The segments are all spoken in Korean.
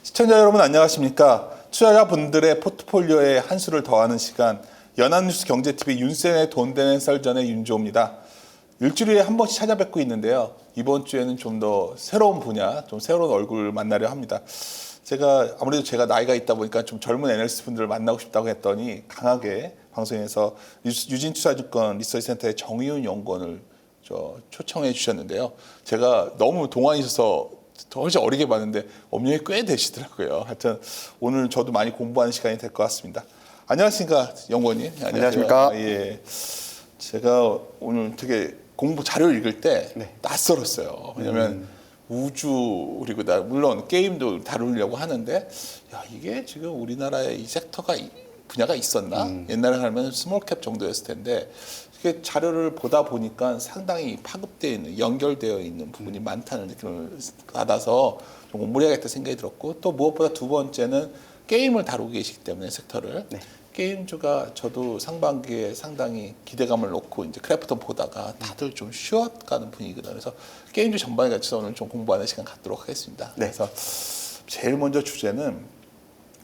시청자 여러분 안녕하십니까? 투자자분들의 포트폴리오에 한 수를 더하는 시간 연합뉴스 경제TV 윤쌤의 돈 되는 썰전의 윤조입니다. 일주일에 한 번씩 찾아뵙고 있는데요. 이번 주에는 좀 더 새로운 분야, 좀 새로운 얼굴을 만나려 합니다. 아무래도 제가 나이가 있다 보니까 좀 젊은 애널리스트 분들을 만나고 싶다고 했더니 강하게 방송에서 유진투자증권 리서치센터의 정의훈 연구원을 초청해 주셨는데요. 제가 너무 동안이 있어서 훨씬 어리게 봤는데 업력이 꽤 되시더라고요. 하여튼 오늘 저도 많이 공부하는 시간이 될 것 같습니다. 안녕하십니까, 연구원님. 안녕하십니까. 예. 제가 오늘 되게 공부 자료를 읽을 때 낯설었어요. 왜냐면 우주 그리고 물론 게임도 다루려고 하는데 야, 이게 지금 우리나라에 이 섹터가 분야가 있었나? 옛날에 하면 스몰캡 정도였을 텐데 이게 자료를 보다 보니까 상당히 파급되어 있는, 연결되어 있는 부분이 많다는 느낌을 받아서 좀 공부를 해야겠다 생각이 들었고, 또 무엇보다 두 번째는 게임을 다루고 계시기 때문에 섹터를 게임주가 저도 상반기에 상당히 기대감을 놓고 이제 크래프톤 보다가 다들 좀 쉬어가는 분위기거든요. 그래서 게임주 전반에 같이 오늘 좀 공부하는 시간 갖도록 하겠습니다. 그래서 제일 먼저 주제는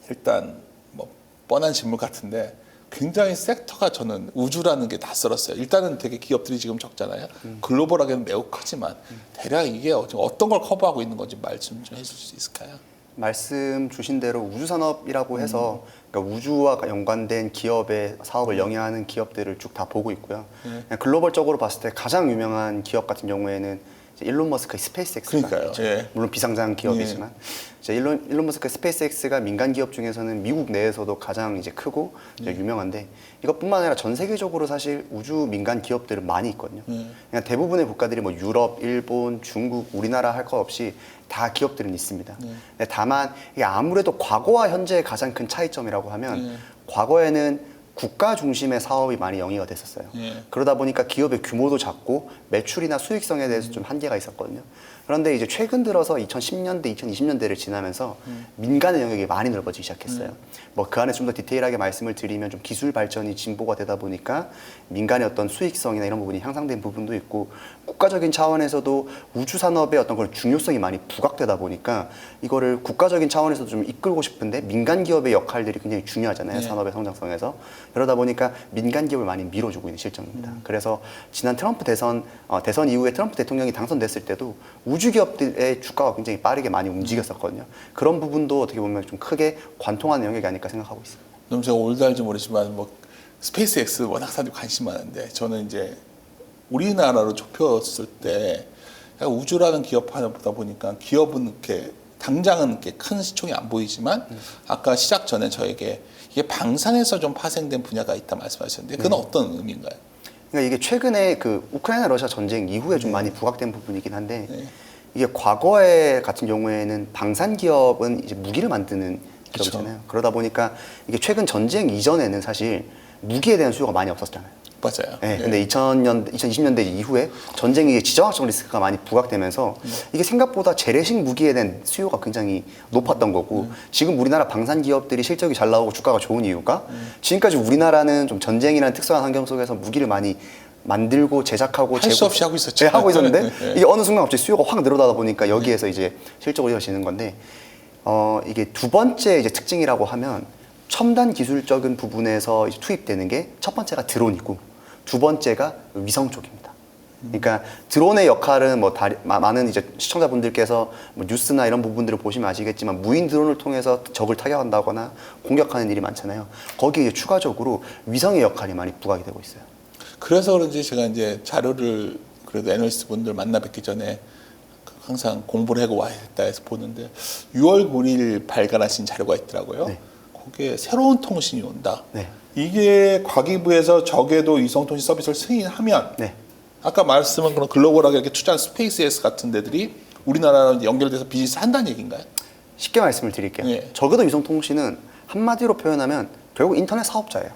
일단 뭐 뻔한 질문 같은데 굉장히 섹터가 저는 우주라는 게 낯설었어요. 일단은 되게 기업들이 지금 적잖아요. 글로벌하게는 매우 크지만 대략 이게 어떤 걸 커버하고 있는 건지 말씀 좀 해줄 수 있을까요? 말씀 주신 대로 우주산업이라고 해서 그러니까 우주와 연관된 기업의 사업을 영위하는 기업들을 쭉 다 보고 있고요. 그냥 글로벌적으로 봤을 때 가장 유명한 기업 같은 경우에는 이제 일론 머스크의 스페이스X가 그러니까요. 있죠. 예. 물론 비상장 기업이지만 이제 일론 머스크의 스페이스X가 민간 기업 중에서는 미국 내에서도 가장 이제 크고 이제 유명한데 이것뿐만 아니라 전 세계적으로 사실 우주 민간 기업들은 많이 있거든요. 그냥 대부분의 국가들이 뭐 유럽, 일본, 중국, 우리나라 할 것 없이 다 기업들은 있습니다. 근데 다만 이게 아무래도 과거와 현재의 가장 큰 차이점이라고 하면 과거에는 국가 중심의 사업이 많이 영위가 됐었어요. 그러다 보니까 기업의 규모도 작고 매출이나 수익성에 대해서 좀 한계가 있었거든요. 그런데 이제 최근 들어서 2010년대, 2020년대를 지나면서 민간의 영역이 많이 넓어지기 시작했어요. 뭐 그 안에 좀 더 디테일하게 말씀을 드리면 좀 기술 발전이 진보가 되다 보니까 민간의 어떤 수익성이나 이런 부분이 향상된 부분도 있고 국가적인 차원에서도 우주 산업의 어떤 그런 중요성이 많이 부각되다 보니까 이거를 국가적인 차원에서 좀 이끌고 싶은데 민간 기업의 역할들이 굉장히 중요하잖아요. 산업의 성장성에서. 그러다 보니까 민간 기업을 많이 밀어주고 있는 실정입니다. 그래서 지난 트럼프 대선 이후에 트럼프 대통령이 당선됐을 때도 우주 기업들의 주가가 굉장히 빠르게 많이 움직였었거든요. 그런 부분도 어떻게 보면 좀 크게 관통하는 영역이 아닐까 생각하고 있습니다. 그럼 제가 올드할지 모르지만 뭐 스페이스X 워낙 사람들이 관심 많은데 저는 이제 우리나라로 좁혔을 때 우주라는 기업 하나 보다 보니까 기업은 이렇게 당장은 이렇게 큰 시총이 안 보이지만 아까 시작 전에 저에게 이게 방산에서 좀 파생된 분야가 있다 말씀하셨는데 그건 어떤 의미인가요? 그러니까 이게 최근에 그 우크라이나 러시아 전쟁 이후에 좀 많이 부각된 부분이긴 한데 이게 과거에 같은 경우에는 방산 기업은 이제 무기를 만드는 기업이잖아요. 그러다 보니까 이게 최근 전쟁 이전에는 사실 무기에 대한 수요가 많이 없었잖아요. 맞아요. 네, 근데 2020년대 이후에 전쟁이 지정학적 리스크가 많이 부각되면서 이게 생각보다 재래식 무기에 대한 수요가 굉장히 높았던 거고 지금 우리나라 방산 기업들이 실적이 잘 나오고 주가가 좋은 이유가 지금까지 우리나라는 좀 전쟁이라는 특수한 환경 속에서 무기를 많이 만들고 제작하고 할 수 없이 하고 있었죠. 네, 하고 있었는데 이게 어느 순간 갑자기 수요가 확 늘어나다 보니까 여기에서 이제 실적으로 이어지는 건데 이게 두 번째 이제 특징이라고 하면 첨단 기술적인 부분에서 이제 투입되는 게 첫 번째가 드론이고 두 번째가 위성 쪽입니다. 그러니까 드론의 역할은 뭐 많은 이제 시청자분들께서 뭐 뉴스나 이런 부분들을 보시면 아시겠지만 무인 드론을 통해서 적을 타격한다거나 공격하는 일이 많잖아요. 거기에 이제 추가적으로 위성의 역할이 많이 부각이 되고 있어요. 그래서 그런지 제가 이제 자료를 그래도 애널리스트 분들 만나 뵙기 전에 항상 공부를 하고 와야겠다 해서 보는데 6월 9일 발간하신 자료가 있더라고요. 거기에 새로운 통신이 온다. 이게 과기부에서 적에도 위성통신 서비스를 승인하면 아까 말씀한 그런 글로벌하게 이렇게 투자한 스페이스X 같은 데들이 우리나라랑 연결돼서 비즈니스 한다는 얘기인가요? 쉽게 말씀을 드릴게요. 적어도 위성통신은 한마디로 표현하면 결국 인터넷 사업자예요.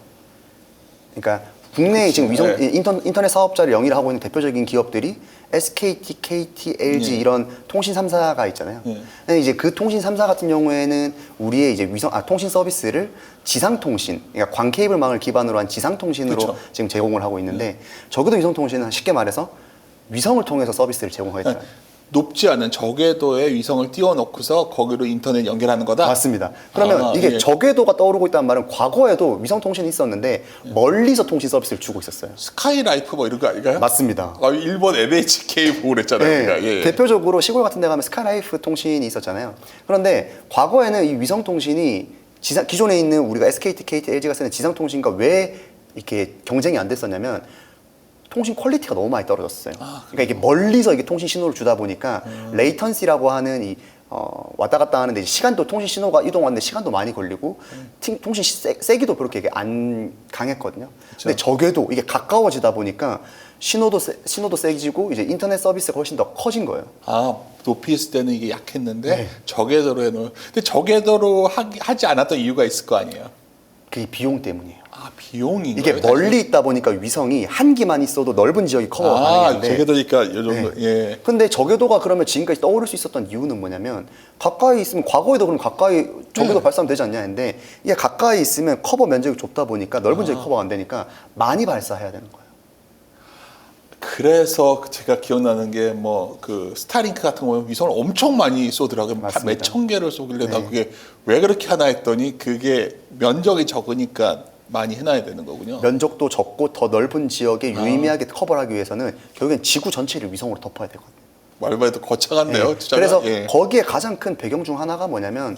그러니까 국내에 지금 인터넷 사업자를 영위를 하고 있는 대표적인 기업들이 SKT, KT, LG 이런 통신 3사가 있잖아요. 근데 이제 그 통신 3사 같은 경우에는 우리의 이제 통신 서비스를 지상통신, 그러니까 광 케이블망을 기반으로 한 지상통신으로 지금 제공을 하고 있는데 적어도 위성통신은 쉽게 말해서 위성을 통해서 서비스를 제공하겠다. 높지 않은 저궤도의 위성을 띄워놓고서 거기로 인터넷 연결하는 거다? 맞습니다. 그러면 이게 예. 저궤도가 떠오르고 있다는 말은 과거에도 위성 통신이 있었는데 멀리서 통신 서비스를 주고 있었어요. 스카이라이프 뭐 이런 거 아닌가요? 맞습니다. 일본 NHK 보고 그랬잖아요. 네, 우리가. 예. 대표적으로 시골 같은 데 가면 스카이라이프 통신이 있었잖아요. 그런데 과거에는 이 위성 통신이 기존에 있는 우리가 SKT, KT, LG가 쓰는 지상 통신과 왜 이렇게 경쟁이 안 됐었냐면 통신 퀄리티가 너무 많이 떨어졌어요. 그러니까 이게 멀리서 이게 통신 신호를 주다 보니까 레이턴시라고 하는 이 왔다 갔다 하는데 시간도 통신 신호가 이동하는데 시간도 많이 걸리고 통신 세기도 그렇게 이게 안 강했거든요. 근데 저궤도 이게 가까워지다 보니까 신호도 세지고 이제 인터넷 서비스가 훨씬 더 커진 거예요. 높이 있을 때는 이게 약했는데 저궤도로 해놓은. 근데 저궤도로 하지 않았던 이유가 있을 거 아니에요? 그게 비용 때문이에요. 비용인 이게 거예요? 멀리 있다 보니까 위성이 한 기만 있어도 넓은 지역이 커버가 가능한데 저궤도니까 이 정도. 예. 근데 저궤도가 그러면 지금까지 떠오를 수 있었던 이유는 뭐냐면 가까이 있으면 과거에도 그럼 가까이 저궤도 발사하면 되지 않냐 했는데 이게 가까이 있으면 커버 면적이 좁다 보니까 넓은 지역이 커버가 안 되니까 많이 발사해야 되는 거예요. 그래서 제가 기억나는 게 뭐 그 스타링크 같은 거 보면 위성을 엄청 많이 쏘더라고요. 맞습니다. 몇천 개를 쏘길래 나 그게 왜 그렇게 하나 했더니 그게 면적이 적으니까 많이 해놔야 되는 거군요. 면적도 적고 더 넓은 지역에 유의미하게 커버하기 위해서는 결국엔 지구 전체를 위성으로 덮어야 되거든요. 말만 해도 거창한데요. 네. 주자가? 그래서 예. 거기에 가장 큰 배경 중 하나가 뭐냐면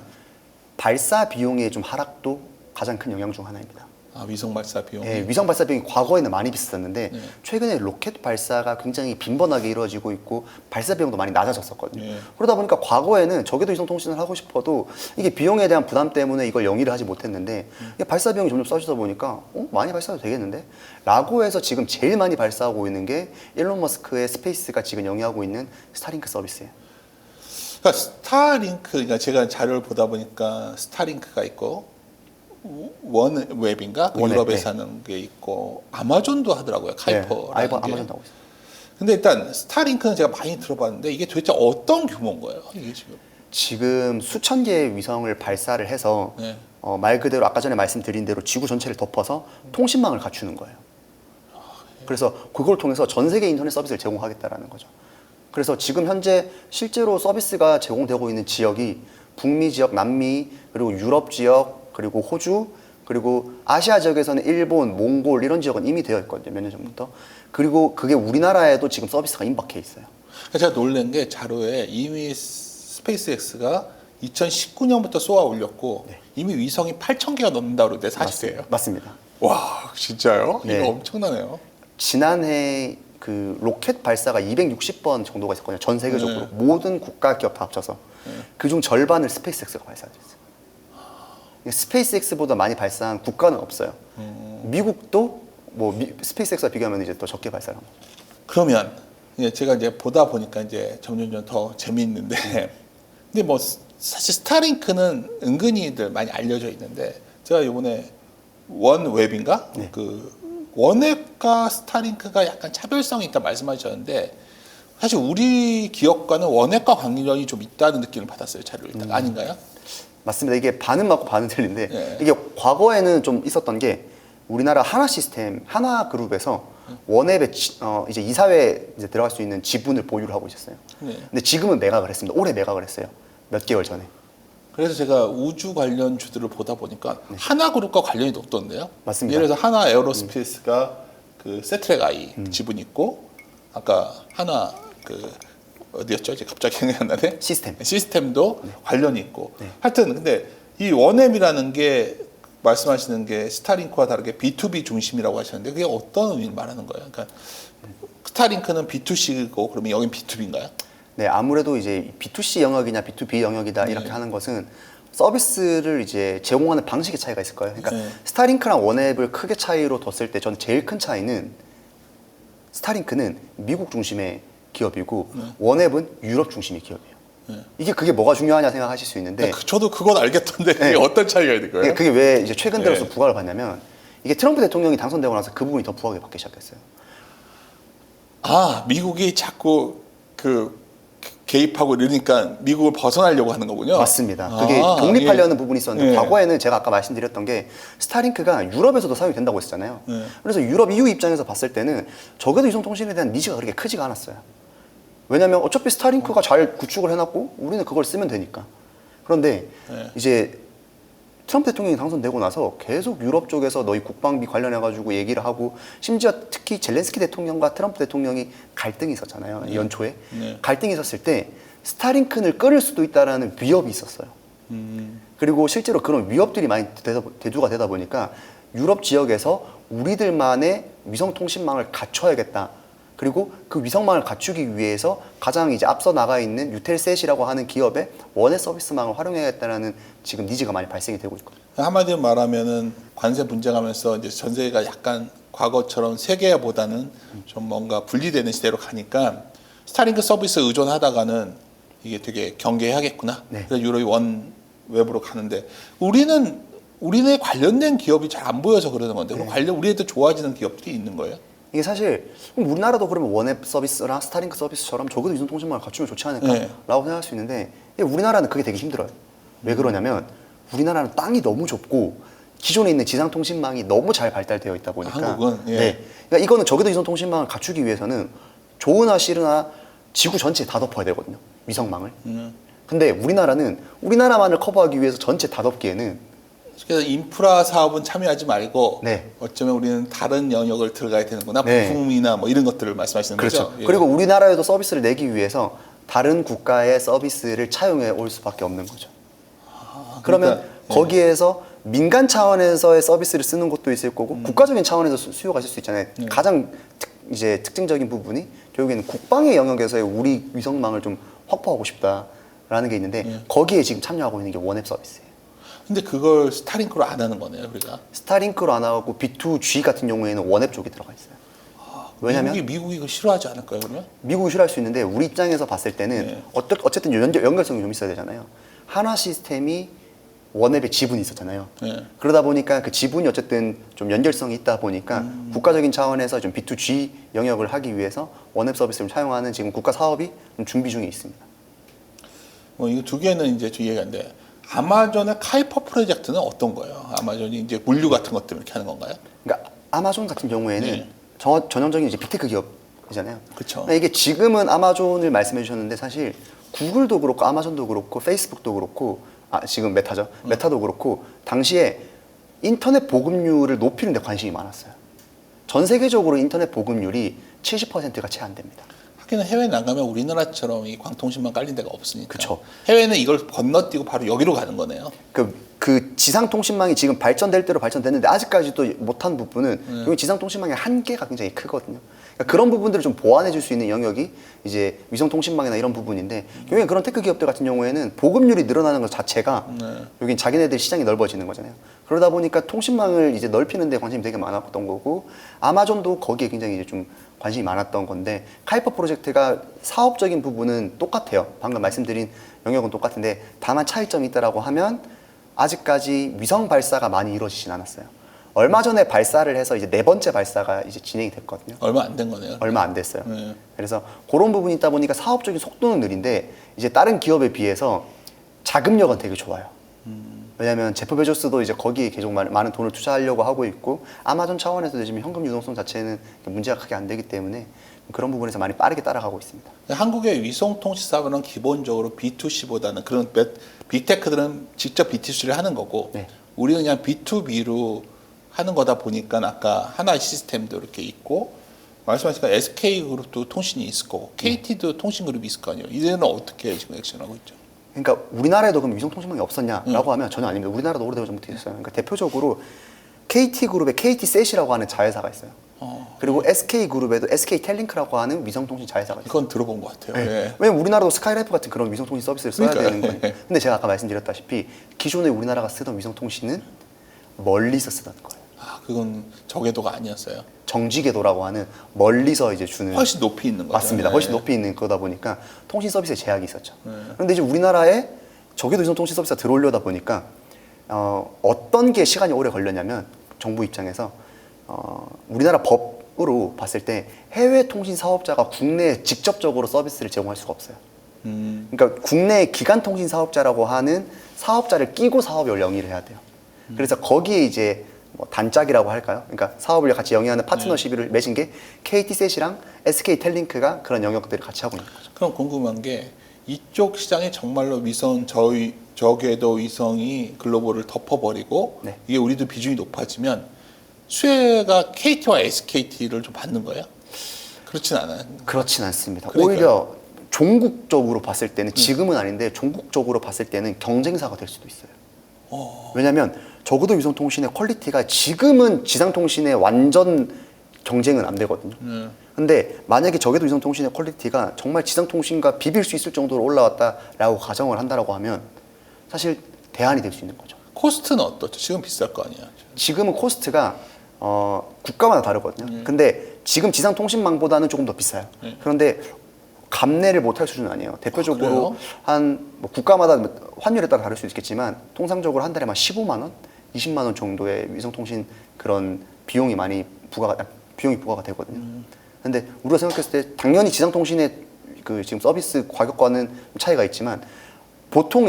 발사 비용의 좀 하락도 가장 큰 영향 중 하나입니다. 위성 발사 비용. 예, 위성 발사 비용이 과거에는 많이 비쌌는데 최근에 로켓 발사가 굉장히 빈번하게 이루어지고 있고 발사 비용도 많이 낮아졌었거든요. 그러다 보니까 과거에는 저궤도 위성 통신을 하고 싶어도 이게 비용에 대한 부담 때문에 이걸 영위를 하지 못했는데 이게 발사 비용이 점점 써지다 보니까 많이 발사도 되겠는데? 라고 해서 지금 제일 많이 발사하고 있는 게 일론 머스크의 스페이스가 지금 영위하고 있는 스타링크 서비스예요. 그러니까 스타링크, 그러니까 제가 자료를 보다 보니까 스타링크가 있고 원웹인가? 원웹, 유럽에서 하는 게 있고 아마존도 하더라고요. 카이퍼라는 게. 아마존도 하고 있어요. 근데 일단 스타링크는 제가 많이 들어봤는데 이게 도대체 어떤 규모인 거예요? 이게 지금? 지금 수천 개의 위성을 발사를 해서 네. 말 그대로 아까 전에 말씀드린 대로 지구 전체를 덮어서 통신망을 갖추는 거예요. 그래서 그걸 통해서 전 세계 인터넷 서비스를 제공하겠다라는 거죠. 그래서 지금 현재 실제로 서비스가 제공되고 있는 지역이 북미 지역, 남미, 그리고 유럽 지역, 그리고 호주, 그리고 아시아 지역에서는 일본, 몽골 이런 지역은 이미 되어 있거든요. 몇 년 전부터. 그리고 그게 우리나라에도 지금 서비스가 임박해 있어요. 제가 놀란 게 자료에 이미 스페이스X가 2019년부터 쏘아 올렸고 이미 위성이 8,000개가 넘는다고 그러는데 사실이에요? 맞습니다. 와, 진짜요? 네. 이거 엄청나네요. 지난해 그 로켓 발사가 260번 정도가 있었거든요. 전 세계적으로 모든 국가 기업 다 합쳐서 그중 절반을 스페이스X가 발사했어요. 스페이스X보다 많이 발사한 국가는 없어요. 미국도 뭐 스페이스X와 비교하면 이제 더 적게 발사한 거죠. 그러면 제가 이제 보다 보니까 이제 점점 더 재미있는데, 근데 뭐 사실 스타링크는 은근히들 많이 알려져 있는데 제가 이번에 원웹인가 그 원웹과 스타링크가 약간 차별성이 있다 말씀하셨는데 사실 우리 기업과는 원웹과 관련이 좀 있다는 느낌을 받았어요. 자료를 읽다가. 아닌가요? 맞습니다. 이게 반은 맞고 반은 틀린데 이게 과거에는 좀 있었던 게 우리나라 하나 시스템, 하나 그룹에서 원앱에 이제 이사회 이제 들어갈 수 있는 지분을 보유를 하고 있었어요. 근데 지금은 매각을 했습니다. 올해 매각을 했어요. 몇 개월 전에. 그래서 제가 우주 관련 주들을 보다 보니까 하나그룹과 관련이 높던데요. 맞습니다. 예를 들어서 하나 에어로스페이스가 그 세트랙 I 지분 있고 아까 하나 그 어디였죠? 이제 갑자기 생각이 안 나네. 시스템도 관련이 있고. 하여튼 근데 이 원앱이라는 게 말씀하시는 게 스타링크와 다르게 B2B 중심이라고 하셨는데 그게 어떤 의미를 말하는 거예요? 그러니까 스타링크는 B2C고 그러면 여긴 B2B인가요? 네, 아무래도 이제 B2C 영역이냐 B2B 영역이다 이렇게 하는 것은 서비스를 이제 제공하는 방식의 차이가 있을 거예요. 그러니까 스타링크랑 원앱을 크게 차이로 뒀을 때 전 제일 큰 차이는 스타링크는 미국 중심의 기업이고 원앱은 유럽 중심의 기업이에요. 그게 뭐가 중요하냐 생각하실 수 있는데 저도 그건 알겠던데 그게 어떤 차이가 있는 거예요? 그게 왜 이제 최근 들어서 부각을 받냐면 이게 트럼프 대통령이 당선되고 나서 그 부분이 더 부각을 받기 시작했어요. 미국이 자꾸 그 개입하고 이러니까 미국을 벗어나려고 하는 거군요. 맞습니다. 그게 독립하려는 부분이 있었는데 과거에는 제가 아까 말씀드렸던 게 스타링크가 유럽에서도 사용이 된다고 했잖아요. 그래서 유럽 EU 입장에서 봤을 때는 저궤도 위성 통신에 대한 니즈가 그렇게 크지가 않았어요. 왜냐면 어차피 스타링크가 잘 구축을 해놨고 우리는 그걸 쓰면 되니까. 그런데 이제 트럼프 대통령이 당선되고 나서 계속 유럽 쪽에서 너희 국방비 관련해가지고 얘기를 하고, 심지어 특히 젤렌스키 대통령과 트럼프 대통령이 갈등이 있었잖아요. 연초에. 갈등이 있었을 때 스타링크를 끊을 수도 있다라는 위협이 있었어요. 그리고 실제로 그런 위협들이 많이 대두가 되다 보니까 유럽 지역에서 우리들만의 위성통신망을 갖춰야겠다. 그리고 그 위성망을 갖추기 위해서 가장 이제 앞서 나가 있는 유텔셋이라고 하는 기업의 원외 서비스망을 활용해야겠다는 지금 니즈가 많이 발생이 되고 있거든요. 한마디로 말하면은 관세 분쟁하면서 이제 전 세계가 약간 과거처럼 세계보다는 좀 뭔가 분리되는 시대로 가니까 스타링크 서비스 의존하다가는 이게 되게 경계해야겠구나. 네. 그래서 유럽이 원 웹으로 가는데 우리네 관련된 기업이 잘 안 보여서 그러는 건데 그럼 우리한테 좋아지는 기업들이 있는 거예요? 이게 사실 그럼 우리나라도 그러면 원앱 서비스랑 스타링크 서비스처럼 적어도 위성통신망을 갖추면 좋지 않을까라고 생각할 수 있는데 우리나라는 그게 되게 힘들어요. 왜 그러냐면 우리나라는 땅이 너무 좁고 기존에 있는 지상통신망이 너무 잘 발달되어 있다 보니까 한국은 그러니까 이거는 적어도 위성통신망을 갖추기 위해서는 좋으나 싫으나 지구 전체에 다 덮어야 되거든요. 위성망을. 근데 우리나라는 우리나라만을 커버하기 위해서 전체 다 덮기에는 그래서 인프라 사업은 참여하지 말고 네. 어쩌면 우리는 다른 영역을 들어가야 되는구나. 네. 부품이나 뭐 이런 것들을 말씀하시는 그렇죠. 거죠. 그리고 우리나라에도 서비스를 내기 위해서 다른 국가의 서비스를 차용해 올 수밖에 없는 거죠. 그러면 그러니까, 거기에서 민간 차원에서의 서비스를 쓰는 것도 있을 거고 국가적인 차원에서 수요가 있을 수 있잖아요. 가장 이제 특징적인 부분이 결국에는 국방의 영역에서의 우리 위성망을 좀 확보하고 싶다라는 게 있는데 거기에 지금 참여하고 있는 게 원앱 서비스예요. 근데 그걸 스타링크로 안 하는 거네요, 우리가. 스타링크로 안 하고 B2G 같은 경우에는 원앱 쪽이 들어가 있어요. 왜냐면 미국이 이거 싫어하지 않을까요, 그러면? 미국이 싫어할 수 있는데 우리 입장에서 봤을 때는 어쨌든 연결성이 좀 있어야 되잖아요. 한화 시스템이 원앱에 지분이 있었잖아요. 그러다 보니까 그 지분이 어쨌든 좀 연결성이 있다 보니까 국가적인 차원에서 좀 B2G 영역을 하기 위해서 원앱 서비스를 사용하는 지금 국가 사업이 좀 준비 중에 있습니다. 이거 두 개는 이제 주의가인데 아마존의 카이퍼 프로젝트는 어떤 거예요? 아마존이 이제 물류 같은 것들 이렇게 하는 건가요? 그러니까 아마존 같은 경우에는 전형적인 이제 빅테크 기업이잖아요. 그렇죠. 이게 지금은 아마존을 말씀해 주셨는데 사실 구글도 그렇고 아마존도 그렇고 페이스북도 그렇고 지금 메타죠. 메타도 그렇고 당시에 인터넷 보급률을 높이는 데 관심이 많았어요. 전 세계적으로 인터넷 보급률이 70%가 채 안 됩니다. 하기는 해외 나가면 우리나라처럼 이 광통신망 깔린 데가 없으니까. 그쵸. 해외는 이걸 건너뛰고 바로 여기로 가는 거네요. 그 지상통신망이 지금 발전될 대로 발전됐는데 아직까지도 못한 부분은 여기 지상통신망의 한계가 굉장히 크거든요. 그러니까 그런 부분들을 좀 보완해 줄 수 있는 영역이 이제 위성통신망이나 이런 부분인데 결국엔 그런 테크 기업들 같은 경우에는 보급률이 늘어나는 것 자체가 여긴 자기네들 시장이 넓어지는 거잖아요. 그러다 보니까 통신망을 이제 넓히는 데 관심이 되게 많았던 거고 아마존도 거기에 굉장히 이제 좀 관심이 많았던 건데 카이퍼 프로젝트가 사업적인 부분은 똑같아요. 방금 말씀드린 영역은 똑같은데 다만 차이점이 있다라고 하면 아직까지 위성 발사가 많이 이루어지진 않았어요. 얼마 전에 발사를 해서 이제 4번째 발사가 이제 진행이 됐거든요. 얼마 안 된 거네요. 얼마 안 됐어요. 그래서 그런 부분이 있다 보니까 사업적인 속도는 느린데 이제 다른 기업에 비해서 자금력은 되게 좋아요. 왜냐하면 제프 베조스도 이제 거기에 계속 많은 돈을 투자하려고 하고 있고 아마존 차원에서 지금 현금 유동성 자체는 문제가 크게 안 되기 때문에 그런 부분에서 많이 빠르게 따라가고 있습니다. 한국의 위성통신 사업은 기본적으로 B2C보다는 그런 빅테크들은 직접 B2C를 하는 거고 우리는 그냥 B2B로 하는 거다 보니까 아까 하나 시스템도 이렇게 있고 말씀하시니까 SK그룹도 통신이 있을 거고 KT도 통신그룹이 있을 거 아니에요. 이들은 어떻게 지금 액션하고 있죠? 그러니까 우리나라에도 그럼 위성통신망이 없었냐라고 하면 전혀 아닙니다. 우리나라도 오래전부터 있었어요. 그러니까 대표적으로 KT그룹에 KT셋이라고 하는 자회사가 있어요. 그리고 SK그룹에도 SK텔링크라고 하는 위성통신 자회사가 있어요. 이건 들어본 것 같아요. 네. 왜냐면 우리나라도 스카이라이프 같은 그런 위성통신 서비스를 써야 되는 거예요. 근데 제가 아까 말씀드렸다시피 기존에 우리나라가 쓰던 위성통신은 멀리서 쓰던 거예요. 그건 저궤도가 아니었어요. 정지궤도라고 하는 멀리서 이제 주는 훨씬 높이 있는 거죠. 맞습니다. 훨씬 높이 있는 거다 보니까 통신 서비스에 제약이 있었죠. 그런데 이제 우리나라에 저궤도 위성 통신 서비스가 들어오려다 보니까 어떤 게 시간이 오래 걸렸냐면 정부 입장에서 우리나라 법으로 봤을 때 해외 통신 사업자가 국내에 직접적으로 서비스를 제공할 수가 없어요. 그러니까 국내 기간 통신 사업자라고 하는 사업자를 끼고 사업을 영위를 해야 돼요. 그래서 거기에 이제 뭐 단짝이라고 할까요? 그러니까 사업을 같이 영위하는 파트너십을 맺은 게 KT셋이랑 SK텔링크가 그런 영역들을 같이 하고 있는 거죠. 그럼 궁금한 게 이쪽 시장에 정말로 위성 저궤도 위성이 글로벌을 덮어버리고 네. 이게 우리도 비중이 높아지면 수혜가 KT와 SKT를 좀 받는 거예요? 그렇진 않아요. 그렇진 않습니다. 그러니까요. 오히려 종국적으로 봤을 때는 지금은 아닌데 종국적으로 봤을 때는 경쟁사가 될 수도 있어요. 왜냐하면 적어도 위성통신의 퀄리티가 지금은 지상통신의 완전 경쟁은 안 되거든요. 근데 만약에 적어도 위성통신의 퀄리티가 정말 지상통신과 비빌 수 있을 정도로 올라왔다라고 가정을 한다라고 하면 사실 대안이 될 수 있는 거죠. 코스트는 어떻죠? 지금 비쌀 거 아니야. 지금은 코스트가 국가마다 다르거든요. 근데 지금 지상통신망보다는 조금 더 비싸요. 그런데 감내를 못할 수준은 아니에요. 대표적으로 뭐 국가마다 환율에 따라 다를 수 있겠지만 통상적으로 한 달에 만 15만 원, 20만 원 정도의 위성통신 그런 비용이 부과가 되거든요. 근데 우리가 생각했을 때 당연히 지상통신의 그 지금 서비스 가격과는 차이가 있지만 보통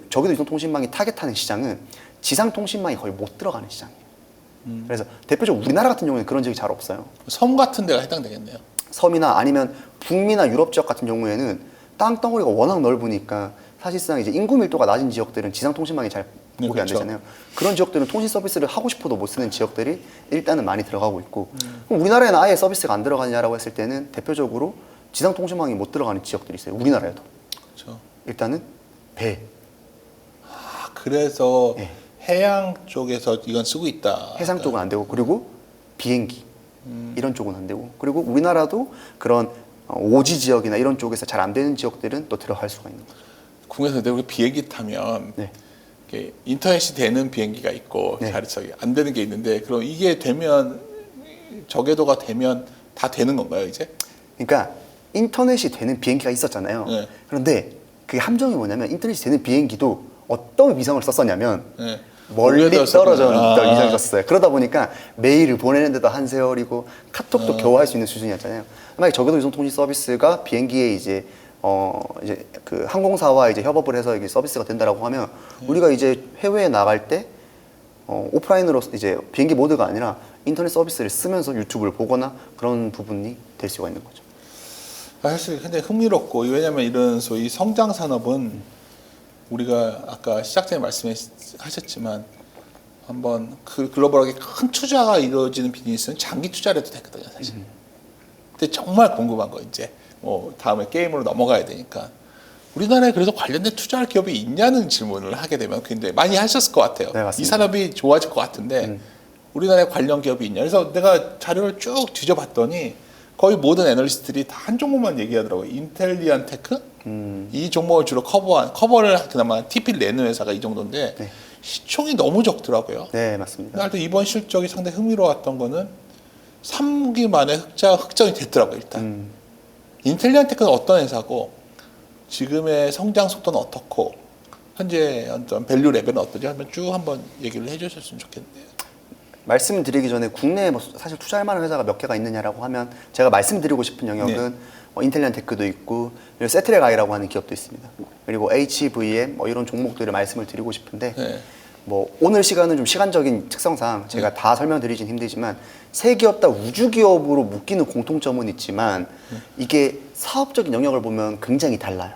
저기도 위성통신망이 타겟하는 시장은 지상통신망이 거의 못 들어가는 시장이에요. 그래서 대표적으로 우리나라 같은 경우에는 그런 지역이 잘 없어요. 섬 같은 데가 해당되겠네요. 섬이나 아니면 북미나 유럽 지역 같은 경우에는 땅덩어리가 워낙 넓으니까 사실상 이제 인구 밀도가 낮은 지역들은 지상통신망이 잘 보급이 안 되잖아요. 그런 지역들은 통신 서비스를 하고 싶어도 못 쓰는 지역들이 일단은 많이 들어가고 있고 그럼 우리나라에는 아예 서비스가 안 들어가냐라고 했을 때는 대표적으로 지상통신망이 못 들어가는 지역들이 있어요. 우리나라에도. 그렇죠. 일단은 배. 그래서 네. 해양 쪽에서 이건 쓰고 있다. 해상 쪽은 안 되고 그리고 비행기 이런 쪽은 안 되고 그리고 우리나라도 그런 오지 지역이나 이런 쪽에서 잘 안 되는 지역들은 또 들어갈 수가 있는 거죠. 국내에서 근데 우리 비행기 타면 네. 이렇게 인터넷이 되는 비행기가 있고 네. 저기 안 되는 게 있는데 그럼 이게 되면 저궤도가 되면 다 되는 건가요 이제? 그러니까 인터넷이 되는 비행기가 있었잖아요. 네. 그런데 그 함정이 뭐냐면 인터넷이 되는 비행기도 어떤 위성을 썼었냐면 네. 멀리 떨어져 있던 위성을 아. 썼어요. 그러다 보니까 메일을 보내는데도 한 세월이고 카톡도 겨우 할 수 있는 수준이었잖아요. 만약에 적어도 위성통신 서비스가 비행기에 이제 그 항공사와 이제 협업을 해서 이게 서비스가 된다라고 하면 우리가 이제 해외에 나갈 때 오프라인으로 이제 비행기 모드가 아니라 인터넷 서비스를 쓰면서 유튜브를 보거나 그런 부분이 될 수가 있는 거죠. 사실 근데 흥미롭고 왜냐하면 이런 소위 성장 산업은 우리가 아까 시작 전에 말씀하셨지만 한번 그 글로벌하게 큰 투자가 이루어지는 비즈니스는 장기 투자를 해도 되거든요 사실. 근데 정말 궁금한 거 이제 뭐 다음에 게임으로 넘어가야 되니까 우리나라에 그래서 관련된 투자할 기업이 있냐는 질문을 하게 되면 굉장히 많이 하셨을 것 같아요. 네, 맞습니다. 이 산업이 좋아질 것 같은데 우리나라에 관련 기업이 있냐. 그래서 내가 자료를 쭉 뒤져봤더니 거의 모든 애널리스트들이 다 한 종목만 얘기하더라고요. 인텔리안 테크? 이 종목을 주로 커버를 그나마 TP를 내는 회사가 이 정도인데 네. 시총이 너무 적더라고요. 네, 맞습니다. 하여튼 이번 실적이 상당히 흥미로웠던 거는 3기 만에 흑전이 됐더라고요, 일단. 인텔리안 테크는 어떤 회사고 지금의 성장 속도는 어떻고 현재 어떤 밸류 레벨은 어떠지? 한번 쭉 한번 얘기를 해주셨으면 좋겠네요. 말씀을 드리기 전에 국내에 뭐 사실 투자할 만한 회사가 몇 개가 있느냐라고 하면 제가 말씀드리고 싶은 영역은 인텔리안 테크도 있고 그리고 세트렉 아이라고 하는 기업도 있습니다. 그리고 HVM 뭐 이런 종목들을 말씀을 드리고 싶은데 네. 뭐 오늘 시간은 좀 시간적인 특성상 제가 다 설명드리긴 힘들지만 세 기업 다 우주 기업으로 묶이는 공통점은 있지만 이게 사업적인 영역을 보면 굉장히 달라요.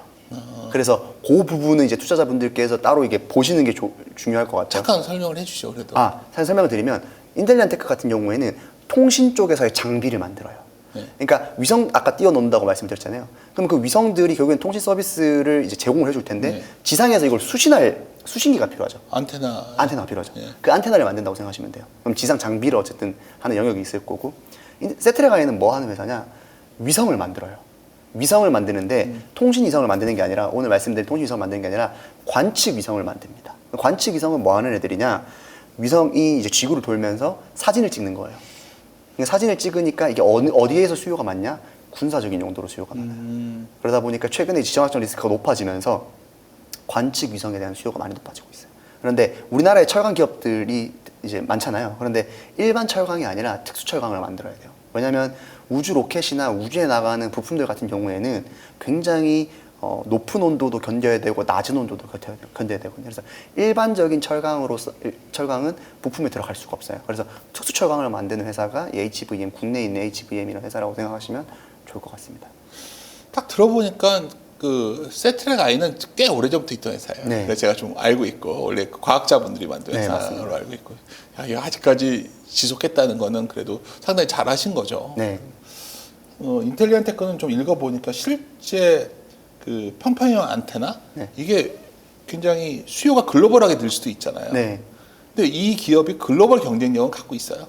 그래서 그 부분은 이제 투자자분들께서 따로 이게 보시는 게 중요할 것 같아요. 잠깐 설명을 해주시죠, 그래도. 사실 설명을 드리면 인텔리안 테크 같은 경우에는 통신 쪽에서의 장비를 만들어요. 네. 그러니까 위성 아까 띄워놓는다고 말씀드렸잖아요. 그럼 그 위성들이 결국엔 통신 서비스를 이제 제공을 해줄 텐데 네. 지상에서 이걸 수신할 수신기가 필요하죠. 안테나가 필요하죠. 네. 그 안테나를 만든다고 생각하시면 돼요. 그럼 지상 장비를 어쨌든 하는 영역이 있을 거고 세트레가에는 뭐 하는 회사냐? 위성을 만들어요. 위성을 만드는데 통신 위성을 만드는 게 아니라 오늘 말씀드린 통신 위성을 만드는 게 아니라 관측 위성을 만듭니다. 관측 위성은 뭐 하는 애들이냐? 위성이 이제 지구를 돌면서 사진을 찍는 거예요. 그러니까 사진을 찍으니까 이게 어디에서 수요가 많냐? 군사적인 용도로 수요가 많아요. 그러다 보니까 최근에 지정학적 리스크가 높아지면서 관측 위성에 대한 수요가 많이 높아지고 있어요. 그런데 우리나라의 철강 기업들이 이제 많잖아요. 그런데 일반 철강이 아니라 특수 철강을 만들어야 돼요. 왜냐하면 우주 로켓이나 우주에 나가는 부품들 같은 경우에는 굉장히 높은 온도도 견뎌야 되고 낮은 온도도 견뎌야 되거든요. 그래서 일반적인 철강은 부품에 들어갈 수가 없어요. 그래서 특수 철강을 만드는 회사가 이 HVM, 국내에 있는 HVM이라는 회사라고 생각하시면 좋을 것 같습니다. 딱 들어보니까 그 세트랙 아이는 꽤 오래전부터 있던 회사예요. 네. 그래서 제가 좀 알고 있고 원래 그 과학자분들이 만든 네, 회사로 맞습니다. 알고 있고, 야, 이거 아직까지 지속했다는 거는 그래도 상당히 잘하신 거죠. 네. 인텔리안테 거는 좀 읽어보니까 실제 그 평평형 안테나 네. 이게 굉장히 수요가 글로벌하게 늘 수도 있잖아요. 네. 근데 이 기업이 글로벌 경쟁력은 갖고 있어요.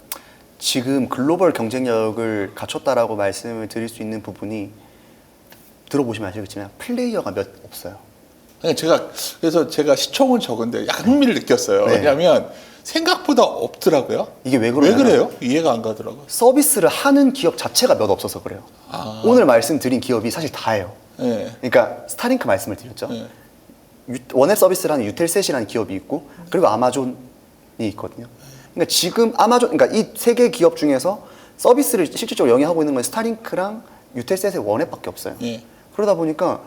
지금 글로벌 경쟁력을 갖췄다라고 말씀을 드릴 수 있는 부분이 들어보시면 아시겠지만 플레이어가 몇 없어요. 그래서 제가 시총을 적은데 약간 흥미를 느꼈어요. 네. 왜냐하면 생각보다 없더라고요. 이게 왜 왜 그러냐면 그래요? 이해가 안 가더라고요. 서비스를 하는 기업 자체가 몇 없어서 그래요. 오늘 말씀드린 기업이 사실 다예요. 네. 그러니까 스타링크 말씀을 드렸죠. 네. 원앱 서비스를 하는 유텔셋이라는 기업이 있고 그리고 아마존이 있거든요. 그러니까 지금 그러니까 이 세 개 기업 중에서 서비스를 실질적으로 영위하고 있는 건 스타링크랑 유텔셋의 원앱밖에 없어요. 네. 그러다 보니까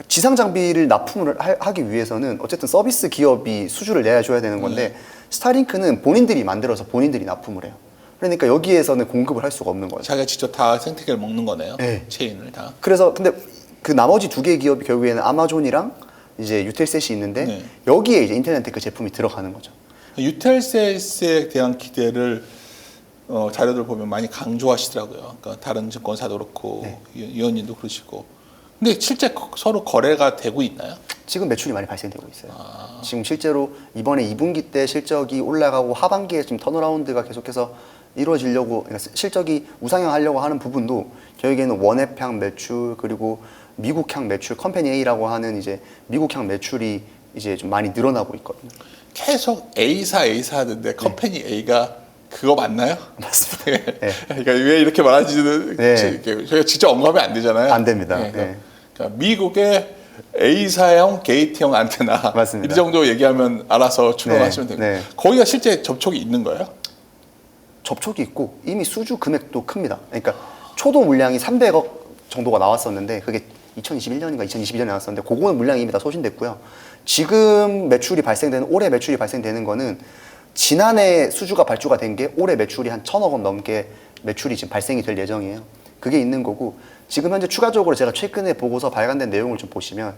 지상 장비를 납품을 하기 위해서는 어쨌든 서비스 기업이 수주를 내줘야 되는 건데 스타링크는 본인들이 만들어서 본인들이 납품을 해요. 그러니까 여기에서는 공급을 할 수가 없는 거예요. 자기가 직접 다 생태계를 먹는 거네요. 네. 체인을 다. 그래서 근데 그 나머지 두 개의 기업이 결국에는 아마존이랑 이제 유텔셋이 있는데 네. 여기에 이제 인텔리안테크 제품이 들어가는 거죠. 유텔셋에 대한 기대를 자료들 보면 많이 강조하시더라고요. 그러니까 다른 증권사도 그렇고 네. 위원님도 그러시고. 근데 실제 서로 거래가 되고 있나요? 지금 매출이 많이 발생되고 있어요. 지금 실제로 이번에 2분기 때 실적이 올라가고 하반기에 지금 턴어라운드가 계속해서 이루어지려고, 그러니까 실적이 우상향하려고 하는 부분도 결국에는 원앱향 매출 그리고 미국향 매출, 컴퍼니 A라고 하는 이제 미국향 매출이 이제 좀 많이 늘어나고 있거든요. 계속 A사 하는데 컴퍼니 A가 그거 맞나요? 맞습니다. 네. 그러니까 왜 이렇게 말하지는 네. 저희가 직접 언급이 안 되잖아요. 안 됩니다. 네, 네. 그러니까 미국의 A사형 게이트형 안테나 맞습니다. 이 정도 얘기하면 알아서 추론하시면 네, 됩니다. 네. 거기가 실제 접촉이 있는 거예요? 접촉이 있고 이미 수주 금액도 큽니다. 그러니까 초도 물량이 300억 정도가 나왔었는데 그게 2021년인가 2022년에 나왔었는데 그거는 물량이 이미 다 소진됐고요. 지금 올해 매출이 발생되는 거는 지난해 수주가 발주가 된 게 올해 매출이 한 1,000억 원 넘게 매출이 지금 발생이 될 예정이에요. 그게 있는 거고 지금 현재 추가적으로 제가 최근에 보고서 발간된 내용을 좀 보시면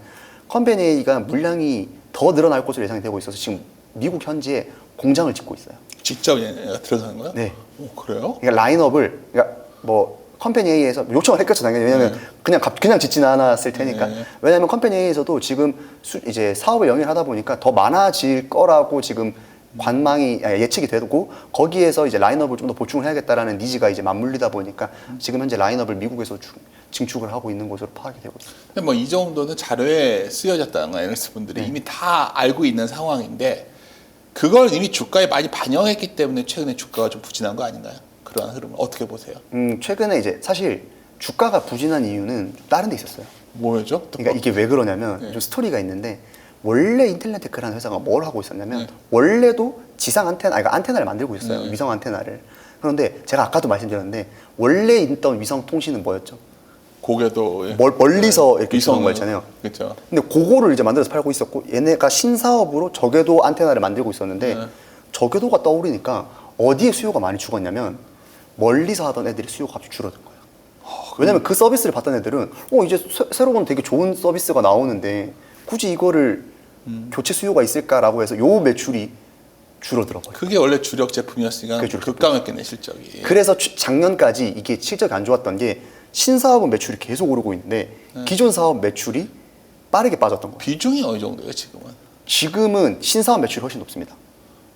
컴퍼니 A가 물량이 더 늘어날 것으로 예상이 되고 있어서 지금 미국 현지에 공장을 짓고 있어요. 직접 얘가 들어가는 거예요? 네. 오, 그래요? 그러니까 라인업을 그러니까 뭐 컴퍼니 A에서 요청을 했겠죠 당연히. 왜냐면 그냥 짓지는 않았을 테니까. 네. 왜냐면 컴퍼니 A에서도 지금 이제 사업을 영위를 하다 보니까 더 많아질 거라고 지금 예측이 되고 거기에서 이제 라인업을 좀 더 보충을 해야겠다라는 니즈가 이제 맞물리다 보니까 지금 현재 라인업을 미국에서 증축을 하고 있는 것으로 파악이 되고 있습니다. 근데 뭐 이 정도는 자료에 쓰여졌다는 거 애널리스트 분들이 네. 이미 다 알고 있는 상황인데 그걸 이미 주가에 많이 반영했기 때문에 최근에 주가가 좀 부진한 거 아닌가요? 그러한 흐름을 어떻게 보세요? 최근에 이제 사실 주가가 부진한 이유는 다른 데 있었어요. 뭐였죠? 그러니까 이게 왜 그러냐면 네. 좀 스토리가 있는데 원래 인텔리안테크라는 회사가 뭘 하고 있었냐면 네. 원래도 지상 안테나를 만들고 있었어요. 네. 위성 안테나를. 그런데 제가 아까도 말씀드렸는데 원래 있던 위성 통신은 뭐였죠? 고개도 멀리서 이렇게 위성은, 주는 거 있잖아요. 그렇죠. 근데 그거를 이제 만들어서 팔고 있었고 얘네가 신사업으로 저궤도 안테나를 만들고 있었는데 네. 저궤도가 떠오르니까 어디에 수요가 많이 죽었냐면 멀리서 하던 애들이 수요가 갑자기 줄어든 거예요. 왜냐면 그 서비스를 받던 애들은 이제 새로운 되게 좋은 서비스가 나오는데 굳이 이거를 교체 수요가 있을까라고 해서 요 매출이 줄어들어버려요. 그게 원래 주력 제품이었으니까 그게 주력 급감했겠네 실적이. 그래서 작년까지 이게 실적이 안 좋았던 게 신사업은 매출이 계속 오르고 있는데 기존 사업 매출이 빠르게 빠졌던 거예요. 비중이 어느 정도예요 지금은? 지금은 신사업 매출이 훨씬 높습니다.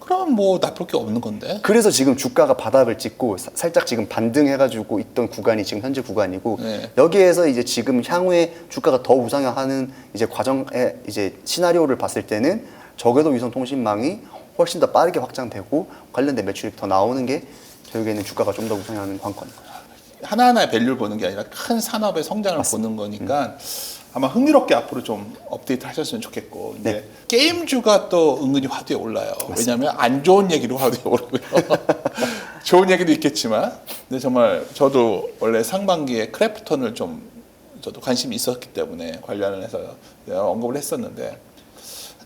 그럼 뭐 나쁠 게 없는 건데. 그래서 지금 주가가 바닥을 찍고 살짝 지금 반등해가지고 있던 구간이 지금 현재 구간이고 네. 여기에서 이제 지금 향후에 주가가 더 우상향하는 이제 과정의 이제 시나리오를 봤을 때는 저궤도 위성 통신망이 훨씬 더 빠르게 확장되고 관련된 매출이 더 나오는 게 결국에는 주가가 좀 더 우상향하는 관건인 거예요. 하나하나의 밸류를 보는 게 아니라 큰 산업의 성장을 보는 거니까 아마 흥미롭게 앞으로 좀 업데이트 하셨으면 좋겠고 이제 네. 게임주가 또 은근히 화두에 올라요. 왜냐하면 안 좋은 얘기로 화두에 오르고요. 좋은 얘기도 있겠지만 근데 정말 저도 원래 상반기에 크래프톤을 좀 저도 관심이 있었기 때문에 관련해서 언급을 했었는데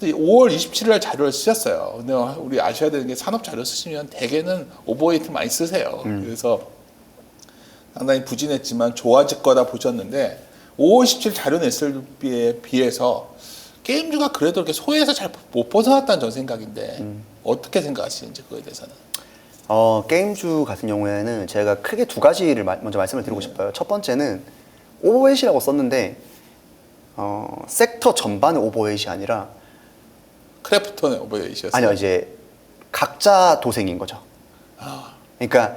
5월 27일 날 자료를 쓰셨어요. 근데 우리 아셔야 되는 게 산업 자료 쓰시면 대개는 오버웨이트 많이 쓰세요. 그래서 상당히 부진했지만 좋아질 거다 보셨는데 5월 17일 자료 냈을 때에 비해서 게임주가 그래도 이렇게 소외에서 잘 못 벗어났다는 전 생각인데 어떻게 생각하시는지 그거에 대해서는? 게임주 같은 경우에는 제가 크게 두 가지를 먼저 말씀을 드리고 싶어요. 첫 번째는 오버웨이트라고 썼는데 섹터 전반의 오버웨이트이 아니라 크래프톤의 오버웨이트였어요? 아니요, 이제 각자 도생인 거죠. 그러니까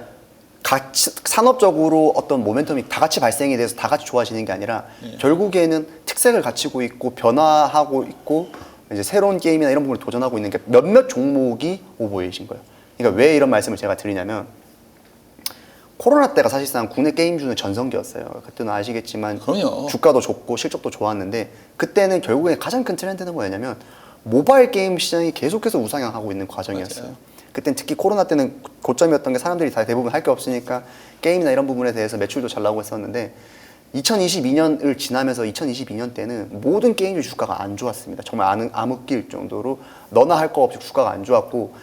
같이 산업적으로 어떤 모멘텀이 다 같이 발생이 돼서 다 같이 좋아지는 게 아니라 결국에는 특색을 갖추고 있고 변화하고 있고 이제 새로운 게임이나 이런 부분을 도전하고 있는 게 몇몇 종목이 오버웨이트인 거예요. 그러니까 왜 이런 말씀을 제가 드리냐면 코로나 때가 사실상 국내 게임주는 전성기였어요. 그때는 아시겠지만 그럼요. 주가도 좋고 실적도 좋았는데 그때는 결국에 가장 큰 트렌드는 뭐였냐면 모바일 게임 시장이 계속해서 우상향하고 있는 과정이었어요. 맞아요. 그땐 특히 코로나 때는 고점이었던 게 사람들이 다 대부분 할 게 없으니까 게임이나 이런 부분에 대해서 매출도 잘 나오고 했었는데 2022년을 지나면서 2022년 때는 모든 게임주 주가가 안 좋았습니다. 정말 암흑길 정도로 너나 할 거 없이 주가가 안 좋았고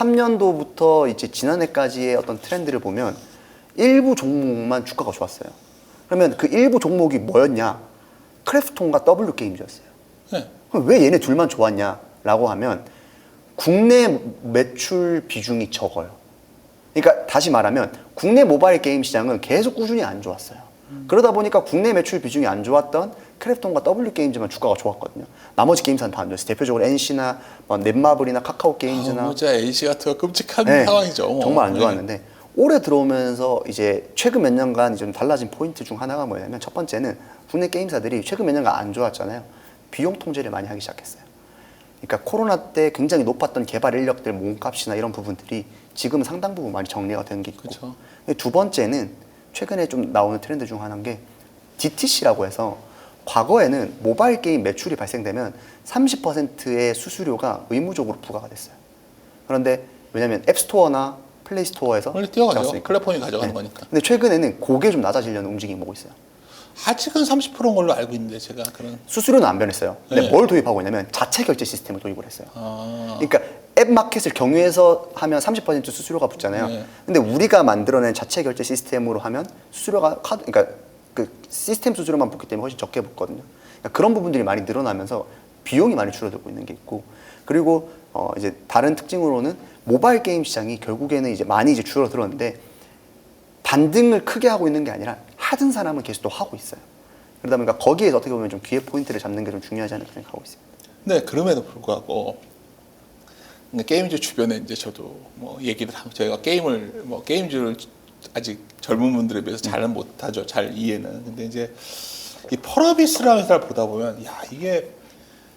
2023년도부터 이제 지난해까지의 어떤 트렌드를 보면 일부 종목만 주가가 좋았어요. 그러면 그 일부 종목이 뭐였냐? 크래프톤과 W게임즈였어요. 네. 그럼 왜 얘네 둘만 좋았냐라고 하면 국내 매출 비중이 적어요. 그러니까 다시 말하면 국내 모바일 게임 시장은 계속 꾸준히 안 좋았어요. 그러다 보니까 국내 매출 비중이 안 좋았던 크래프톤과 W게임즈만 주가가 좋았거든요. 나머지 게임사는 다 안 좋았어요. 대표적으로 NC나 넷마블이나 카카오 게임즈나 진짜 NC 같은 거 끔찍한 네, 상황이죠. 정말 안 좋았는데 올해 들어오면서 이제 최근 몇 년간 좀 달라진 포인트 중 하나가 뭐냐면 첫 번째는 국내 게임사들이 최근 몇 년간 안 좋았잖아요. 비용 통제를 많이 하기 시작했어요. 그러니까 코로나 때 굉장히 높았던 개발 인력들 몸값이나 이런 부분들이 지금 상당 부분 많이 정리가 된 게 있고 그쵸. 두 번째는 최근에 좀 나오는 트렌드 중 하나인 게 DTC라고 해서 과거에는 모바일 게임 매출이 발생되면 30%의 수수료가 의무적으로 부과가 됐어요. 그런데 왜냐하면 앱스토어나 플레이스토어에서 원래 뛰어가죠. 잡았으니까. 플랫폼이 가져가는 거니까. 근데 최근에는 그게 좀 낮아지려는 움직임이 오고 있어요. 아직은 30%인 걸로 알고 있는데 제가 그런. 수수료는 안 변했어요. 근데 네. 뭘 도입하고 있냐면 자체 결제 시스템을 도입을 했어요. 아, 그러니까 앱 마켓을 경유해서 하면 30% 수수료가 붙잖아요. 네. 근데 우리가 만들어낸 자체 결제 시스템으로 하면 수수료가 그러니까 그 시스템 수수료만 붙기 때문에 훨씬 적게 붙거든요. 그러니까 그런 부분들이 많이 늘어나면서 비용이 많이 줄어들고 있는 게 있고 그리고 이제 다른 특징으로는 모바일 게임 시장이 결국에는 이제 많이 이제 줄어들었는데 반등을 크게 하고 있는 게 아니라 하던 사람은 계속 또 하고 있어요. 그러다 보니까 거기에서 어떻게 보면 좀 기회 포인트를 잡는 게 좀 중요하지 않을까 생각하고 있습니다. 네, 그럼에도 불구하고 게임주 주변에 이제 저도 뭐 얘기를 하고 저희가 게임주를 아직 젊은 분들에 비해서 잘은 못하죠. 잘 이해는. 근데 이제 이 펄어비스라는 회사를 보다 보면 야 이게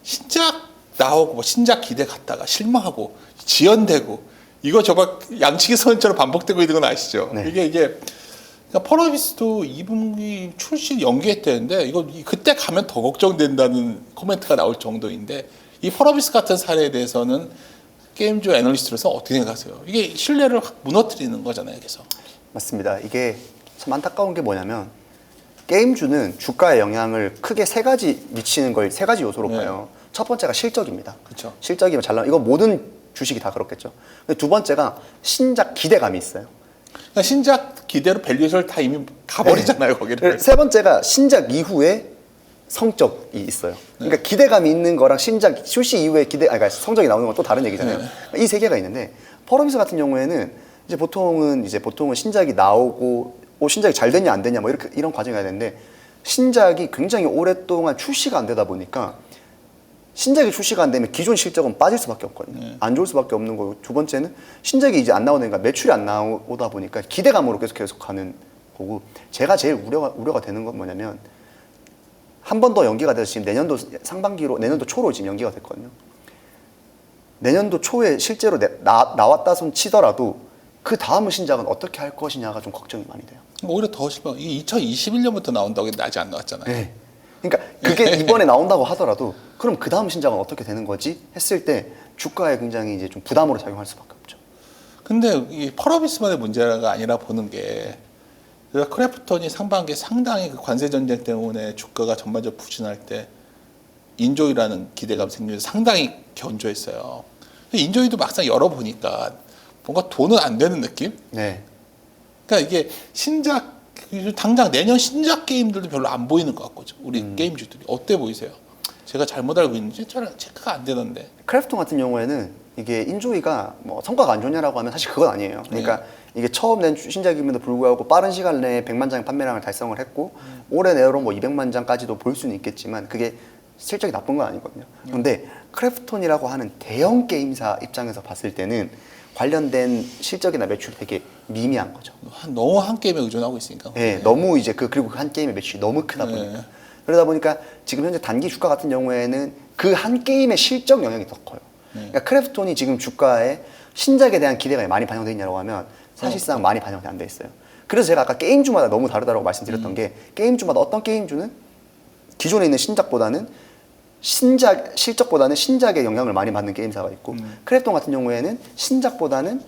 신작 나오고 뭐 신작 기대 갔다가 실망하고 지연되고 이거 저거 양치기 선처럼 반복되고 있는 건 아시죠? 네. 이게 그러니까 펄어비스도 2분기 출시 연기했다는데 이거 그때 가면 더 걱정된다는 코멘트가 나올 정도인데 이 펄어비스 같은 사례에 대해서는 게임주 애널리스트로서 어떻게 생각하세요? 이게 신뢰를 확 무너뜨리는 거잖아요, 계속. 맞습니다. 이게 참 안타까운 게 뭐냐면 게임주는 주가에 영향을 크게 세 가지 미치는 걸 세 가지 요소로 네. 봐요. 첫 번째가 실적입니다. 그렇죠. 실적이면 잘 나와. 이거 모든 주식이 다 그렇겠죠. 근데 두 번째가 신작 기대감이 있어요. 그러니까 신작 기대로 밸류에이션을 다 이미 가버리잖아요, 거기를. 세 번째가 신작 이후에 성적이 있어요. 그러니까 기대감이 있는 거랑 신작 출시 이후에 그러니까 성적이 나오는 건 또 다른 얘기잖아요. 이 세 개가 있는데 펄어비스 같은 경우에는 보통은 신작이 나오고 신작이 잘 되냐 안 되냐 뭐 이런 과정이 가야 되는데 신작이 굉장히 오랫동안 출시가 안 되다 보니까 신작이 출시가 안 되면 기존 실적은 빠질 수밖에 없거든요. 안 좋을 수밖에 없는 거고 두 번째는 신작이 이제 안 나오니까 매출이 안 나오다 보니까 기대감으로 계속 가는 거고 제가 제일 우려가 되는 건 뭐냐면 한 번 더 연기가 돼서 지금 내년도 초로 지금 연기가 됐거든요. 내년도 초에 실제로 나왔다 손 치더라도 그 다음 신작은 어떻게 할 것이냐가 좀 걱정이 많이 돼요. 오히려 더 실망. 이게 2021년부터 나온다고 했는데 아직 안 나왔잖아요. 네. 그러니까 그게 이번에 나온다고 하더라도 그럼 그 다음 신작은 어떻게 되는 거지 했을 때 주가에 굉장히 이제 좀 부담으로 작용할 수밖에 없죠. 근데 이 펄어비스만의 문제가 아니라 보는 게 그래서 크래프톤이 상반기에 상당히 그 관세 전쟁 때문에 주가가 전반적으로 부진할 때 인조이라는 기대감 생기면서 상당히 견조했어요. 인조이도 막상 열어보니까 뭔가 돈은 안 되는 느낌? 네. 그러니까 이게 신작 당장 내년 신작 게임들도 별로 안 보이는 것 같고 우리 게임주들이 어때 보이세요? 제가 잘못 알고 있는지 잘 체크가 안 되던데. 크래프톤 같은 경우에는 이게 인조이가 뭐 성과가 안 좋냐라고 하면 사실 그건 아니에요. 그러니까 이게 처음 낸 신작임에도 불구하고 빠른 시간 내에 100만 장 판매량을 달성을 했고 올해 내로 뭐 200만 장까지도 볼 수는 있겠지만 그게 실적이 나쁜 건 아니거든요. 그런데 크래프톤이라고 하는 대형 게임사 입장에서 봤을 때는 관련된 실적이나 매출이 되게 미미한 거죠. 너무 한 게임에 의존하고 있으니까. 네, 너무 이제 그리고 그 한 게임의 매출이 너무 크다 보니까. 그러다 보니까 지금 현재 단기 주가 같은 경우에는 그 한 게임의 실적 영향이 더 커요. 그러니까 크래프톤이 지금 주가에 신작에 대한 기대가 많이 반영돼 있냐고 하면 사실상 많이 반영이 안 돼 있어요. 그래서 제가 아까 게임주마다 너무 다르다고 말씀드렸던 게 게임주마다 어떤 게임주는 기존에 있는 신작보다는 실적보다는 신작에 영향을 많이 받는 게임사가 있고 크래프톤 같은 경우에는 신작보다는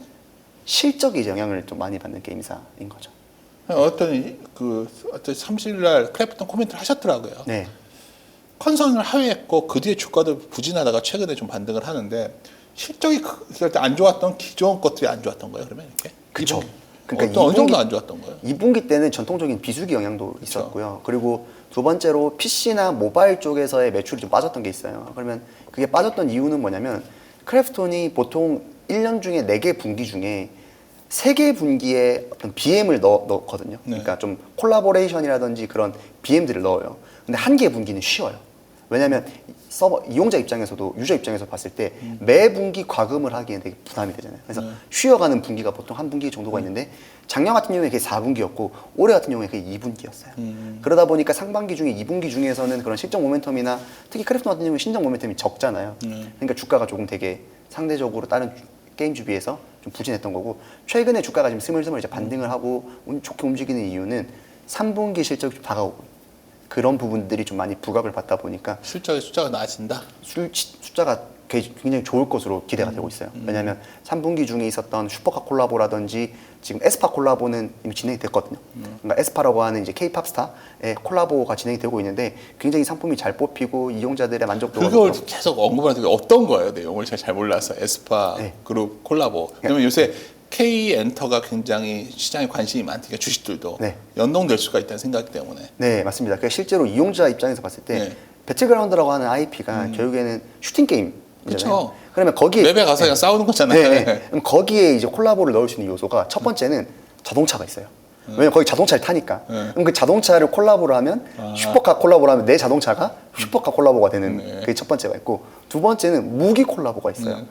실적이 이제 영향을 좀 많이 받는 게임사인 거죠. 어떤 30일 날 크래프톤 코멘트를 하셨더라고요. 네. 컨선을 하회했고 그 뒤에 주가도 부진하다가 최근에 좀 반등을 하는데 실적이 안 좋았던 기존 것들이 안 좋았던 거예요. 그러면 이렇게? 그쵸. 그러니까 어느 정도 안 좋았던 거예요? 2분기 때는 전통적인 비수기 영향도 있었고요. 그리고 두 번째로 PC나 모바일 쪽에서의 매출이 좀 빠졌던 게 있어요. 그러면 그게 빠졌던 이유는 뭐냐면 크래프톤이 보통 1년 중에 4개 분기 중에 3개 분기에 어떤 BM을 넣거든요. 그러니까 좀 콜라보레이션이라든지 그런 BM들을 넣어요. 근데 1개 분기는 쉬워요. 왜냐하면 서버 이용자 입장에서도 유저 입장에서 봤을 때 매 분기 과금을 하기에는 되게 부담이 되잖아요. 그래서 쉬어가는 분기가 보통 한 분기 정도가 있는데 작년 같은 경우에 그게 4분기였고 올해 같은 경우에 그게 2분기였어요. 그러다 보니까 상반기 중에 2분기 중에서는 그런 실적 모멘텀이나 특히 크래프톤 같은 경우에 신작 모멘텀이 적잖아요. 그러니까 주가가 조금 되게 상대적으로 다른 게임주 비해서 좀 부진했던 거고 최근에 주가가 지금 스물스물 이제 반등을 하고 좋게 움직이는 이유는 3분기 실적이 좀 다가오고 그런 부분들이 좀 많이 부각을 받다 보니까 실적의 숫자가 나아진다? 숫자가 굉장히 좋을 것으로 기대가 되고 있어요. 왜냐하면 3분기 중에 있었던 슈퍼카 콜라보라든지 지금 에스파 콜라보는 이미 진행이 됐거든요. 그러니까 에스파라고 하는 이제 K-팝 스타의 콜라보가 진행이 되고 있는데 굉장히 상품이 잘 뽑히고 이용자들의 만족도가 그걸 계속 언급하는데 어떤 거예요? 내용을 제가 잘 몰라서 에스파 네. 그룹 콜라보. 왜냐면 요새 K 엔터가 굉장히 시장에 관심이 많으니까 주식들도 네. 연동될 수가 있다는 생각 때문에. 네, 맞습니다. 그러니까 실제로 이용자 입장에서 봤을 때 네. 배틀그라운드라고 하는 IP가 결국에는 슈팅 게임이잖아요. 그쵸. 그러면 거기에 맵에 가서 그냥 싸우는 거잖아요. 네, 네. 그럼 거기에 이제 콜라보를 넣을 수 있는 요소가 첫 번째는 자동차가 있어요. 왜냐면 거기 자동차를 타니까. 그럼 그 자동차를 콜라보를 하면 슈퍼카 콜라보를 하면 내 자동차가 슈퍼카 콜라보가 되는 그게 첫 번째가 있고 두 번째는 무기 콜라보가 있어요.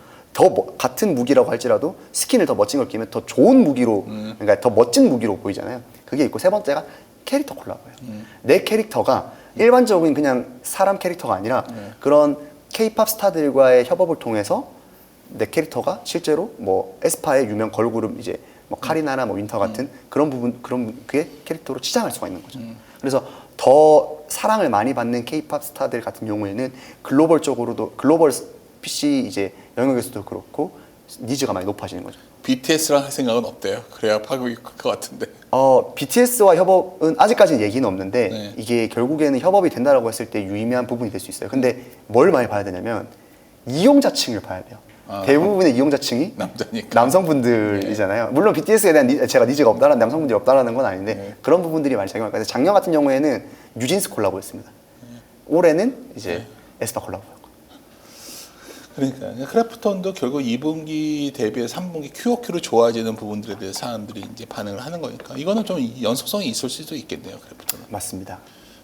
같은 무기라고 할지라도 스킨을 더 멋진 걸 끼면 더 좋은 무기로 그러니까 더 멋진 무기로 보이잖아요. 그게 있고 세 번째가 캐릭터 콜라보예요. 내 캐릭터가 일반적인 그냥 사람 캐릭터가 아니라 그런 K-팝 스타들과의 협업을 통해서 내 캐릭터가 실제로 뭐 에스파의 유명 걸그룹 이제 뭐 카리나나 뭐 윈터 같은 그런 그의 캐릭터로 치장할 수가 있는 거죠. 그래서 더 사랑을 많이 받는 K-팝 스타들 같은 경우에는 글로벌적으로도 글로벌 PC 이제 영역에서도 그렇고 니즈가 많이 높아지는 거죠. BTS랑 할 생각은 없대요. 그래야 파급이 클 것 같은데. BTS와 협업은 아직까지는 얘기는 없는데 네. 이게 결국에는 협업이 된다라고 했을 때 유의미한 부분이 될 수 있어요. 근데 뭘 많이 봐야 되냐면 이용자층을 봐야 돼요. 대부분의 이용자층이 남자니까. 남성분들이잖아요. 물론 BTS에 대한 제가 니즈가 없다라는 남성분들이 없다라는 건 아닌데 그런 부분들이 많이 작용할 거예요. 작년 같은 경우에는 뉴진스 콜라보였습니다. 올해는 이제 에스파 콜라보였고. 그러니까 크래프톤도 결국 2분기 대비해 3분기 QOQ로 좋아지는 부분들에 대해 사람들이 이제 반응을 하는 거니까 이거는 좀 연속성이 있을 수도 있겠네요. 크래프톤은. 맞습니다.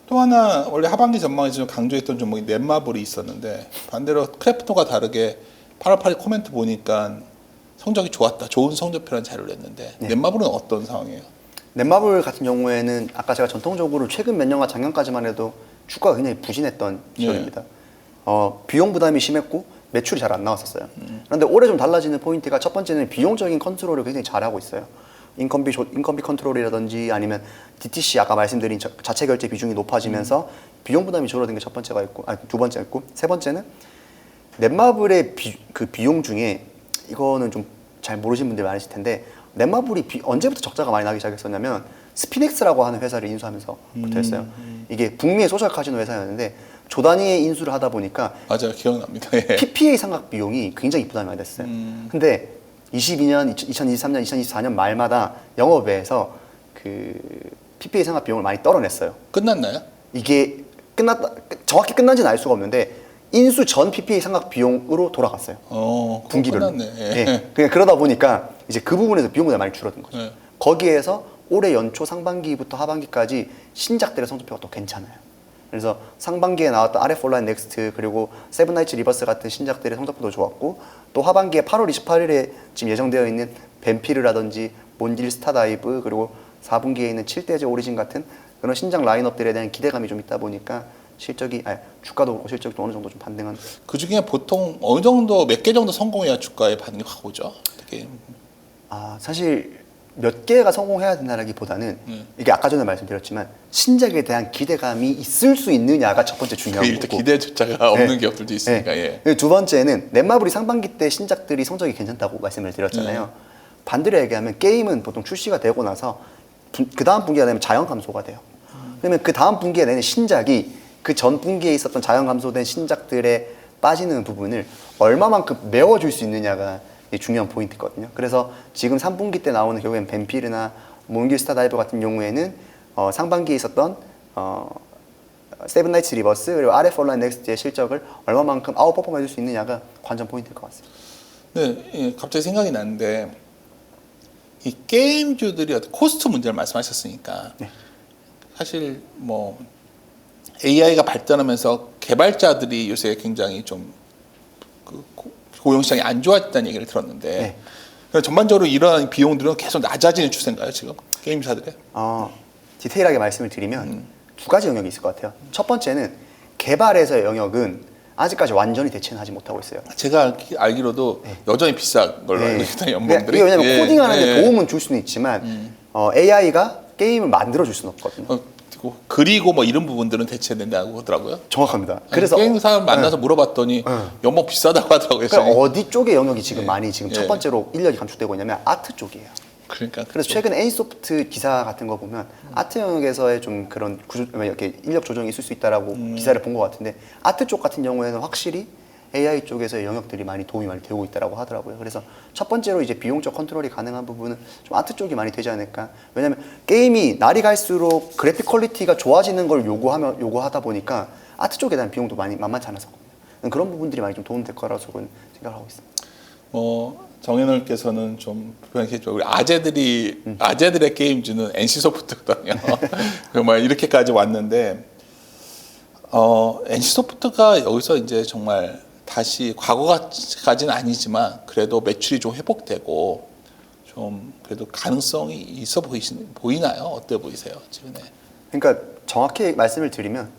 또 하나 원래 하반기 전망에서 좀 강조했던 종목이 넷마블이 있었는데 반대로 크래프톤과 다르게 8월 8일 코멘트 보니까 성적이 좋았다. 좋은 성적표라는 자료를 냈는데 넷마블은 어떤 상황이에요? 넷마블 같은 경우에는 아까 제가 전통적으로 최근 몇 년과 작년까지만 해도 주가가 굉장히 부진했던 기업입니다. 비용 부담이 심했고 매출이 잘 안 나왔었어요. 그런데 올해 좀 달라지는 포인트가 첫 번째는 비용적인 컨트롤을 굉장히 잘하고 있어요. 인건비 컨트롤이라든지 아니면 DTC 아까 말씀드린 자체 결제 비중이 높아지면서 비용 부담이 줄어든 게 첫 번째가 있고 두 번째가 있고 세 번째는 넷마블의 그 비용 중에 이거는 좀 잘 모르시는 분들이 많으실 텐데 넷마블이 언제부터 적자가 많이 나기 시작했었냐면 스피넥스라고 하는 회사를 인수하면서부터 했어요. 이게 북미의 소셜 카지노 회사였는데 조 단위의 인수를 하다 보니까 맞아요, 기억납니다. 예. PPA 상각 비용이 굉장히 부담이 많이 됐어요. 근데 22년, 2023년, 2024년 말마다 영업외에서 그 PPA 상각 비용을 많이 떨어냈어요. 끝났나요? 이게 정확히 끝난지는 알 수가 없는데 인수 전 PPA 상각 비용으로 돌아갔어요. 분기별로. 끝났네. 예. 그냥 그러다 보니까 이제 그 부분에서 비용이 많이 줄어든 거죠. 예. 거기에서 올해 연초 상반기부터 하반기까지 신작들의 성적표가 또 괜찮아요. 그래서 상반기에 나왔던 RF 온라인 넥스트 그리고 세븐나이츠 리버스 같은 신작들의 성적표도 좋았고 또 하반기에 8월 28일에 지금 예정되어 있는 뱀피르라든지 몬딜 스타다이브 그리고 4분기에 있는 7대제 오리진 같은 그런 신작 라인업들에 대한 기대감이 좀 있다 보니까 주가도 그렇고 실적도 어느 정도 좀 반등한. 그 중에 보통 어느 정도 몇 개 정도 성공해야 주가에 반응이 확 오죠. 특히 사실 몇 개가 성공해야 된다라기보다는 이게 아까 전에 말씀드렸지만 신작에 대한 기대감이 있을 수 있느냐가 첫 번째 중요한 일단 거고. 기대조차가 없는 기업들도 있으니까. 예. 그리고 두 번째는 넷마블이 상반기 때 신작들이 성적이 괜찮다고 말씀을 드렸잖아요. 반대로 얘기하면 게임은 보통 출시가 되고 나서 그 다음 분기가 되면 자연 감소가 돼요. 그러면 그 다음 분기에 내는 신작이 그 전 분기에 있었던 자연 감소된 신작들에 빠지는 부분을 얼마만큼 메워줄 수 있느냐가 중요한 포인트거든요. 그래서 지금 3분기 때 나오는 결국엔 뱀피르나 몬길 스타다이버 같은 경우에는 상반기에 있었던 세븐나이츠 리버스 그리고 RF 온라인 넥스트의 실적을 얼마만큼 아웃퍼폼 해줄 수 있느냐가 관전 포인트일 것 같습니다. 네, 예, 갑자기 생각이 나는데 이 게임주들이 어떤 코스트 문제를 말씀하셨으니까 네. 사실 뭐 AI가 발전하면서 개발자들이 요새 굉장히 좀 고용 시장이 안 좋아졌다는 얘기를 들었는데 전반적으로 이러한 비용들은 계속 낮아지는 추세인가요 지금 게임사들의? 디테일하게 말씀을 드리면 두 가지 영역이 있을 것 같아요. 첫 번째는 개발에서의 영역은 아직까지 완전히 대체는 하지 못하고 있어요. 제가 알기로도 여전히 비싼 걸로 알고 있다는 연봉들이. 이게 왜냐면 코딩하는데 도움은 줄 수는 있지만 AI가 게임을 만들어 줄 수는 없거든요. 그리고 뭐 이런 부분들은 대체된다고 하더라고요. 정확합니다. 그래서 게임 사람 만나서 물어봤더니 연봉 비싸다고 하더라고요. 그러니까 어디 쪽의 영역이 지금 많이 지금 첫 번째로 인력이 감축되고 있냐면 아트 쪽이에요. 그러니까 그래서 최근 N소프트 기사 같은 거 보면 아트 영역에서의 좀 그런 이렇게 인력 조정이 있을 수 있다라고 기사를 본 것 같은데 아트 쪽 같은 경우에는 확실히 AI 쪽에서의 영역들이 많이 도움이 많이 되고 있다라고 하더라고요. 그래서 첫 번째로 이제 비용적 컨트롤이 가능한 부분은 좀 아트 쪽이 많이 되지 않을까. 왜냐하면 게임이 날이 갈수록 그래픽 퀄리티가 좋아지는 걸 요구하다 보니까 아트 쪽에 대한 비용도 많이 만만치 않았었거든요. 그런 부분들이 많이 좀 도움될 거라고 저는 생각을 하고 있습니다. 정현월께서는 좀 불편하겠죠. 우리 아재들의 게임주는 NC 소프트거든요. 정말 이렇게까지 왔는데 NC 소프트가 여기서 이제 정말 다시 과거까지는 아니지만 그래도 매출이 좀 회복되고 좀 그래도 가능성이 있어 보이나요? 어때 보이세요? 최근에? 그러니까 정확히 말씀을 드리면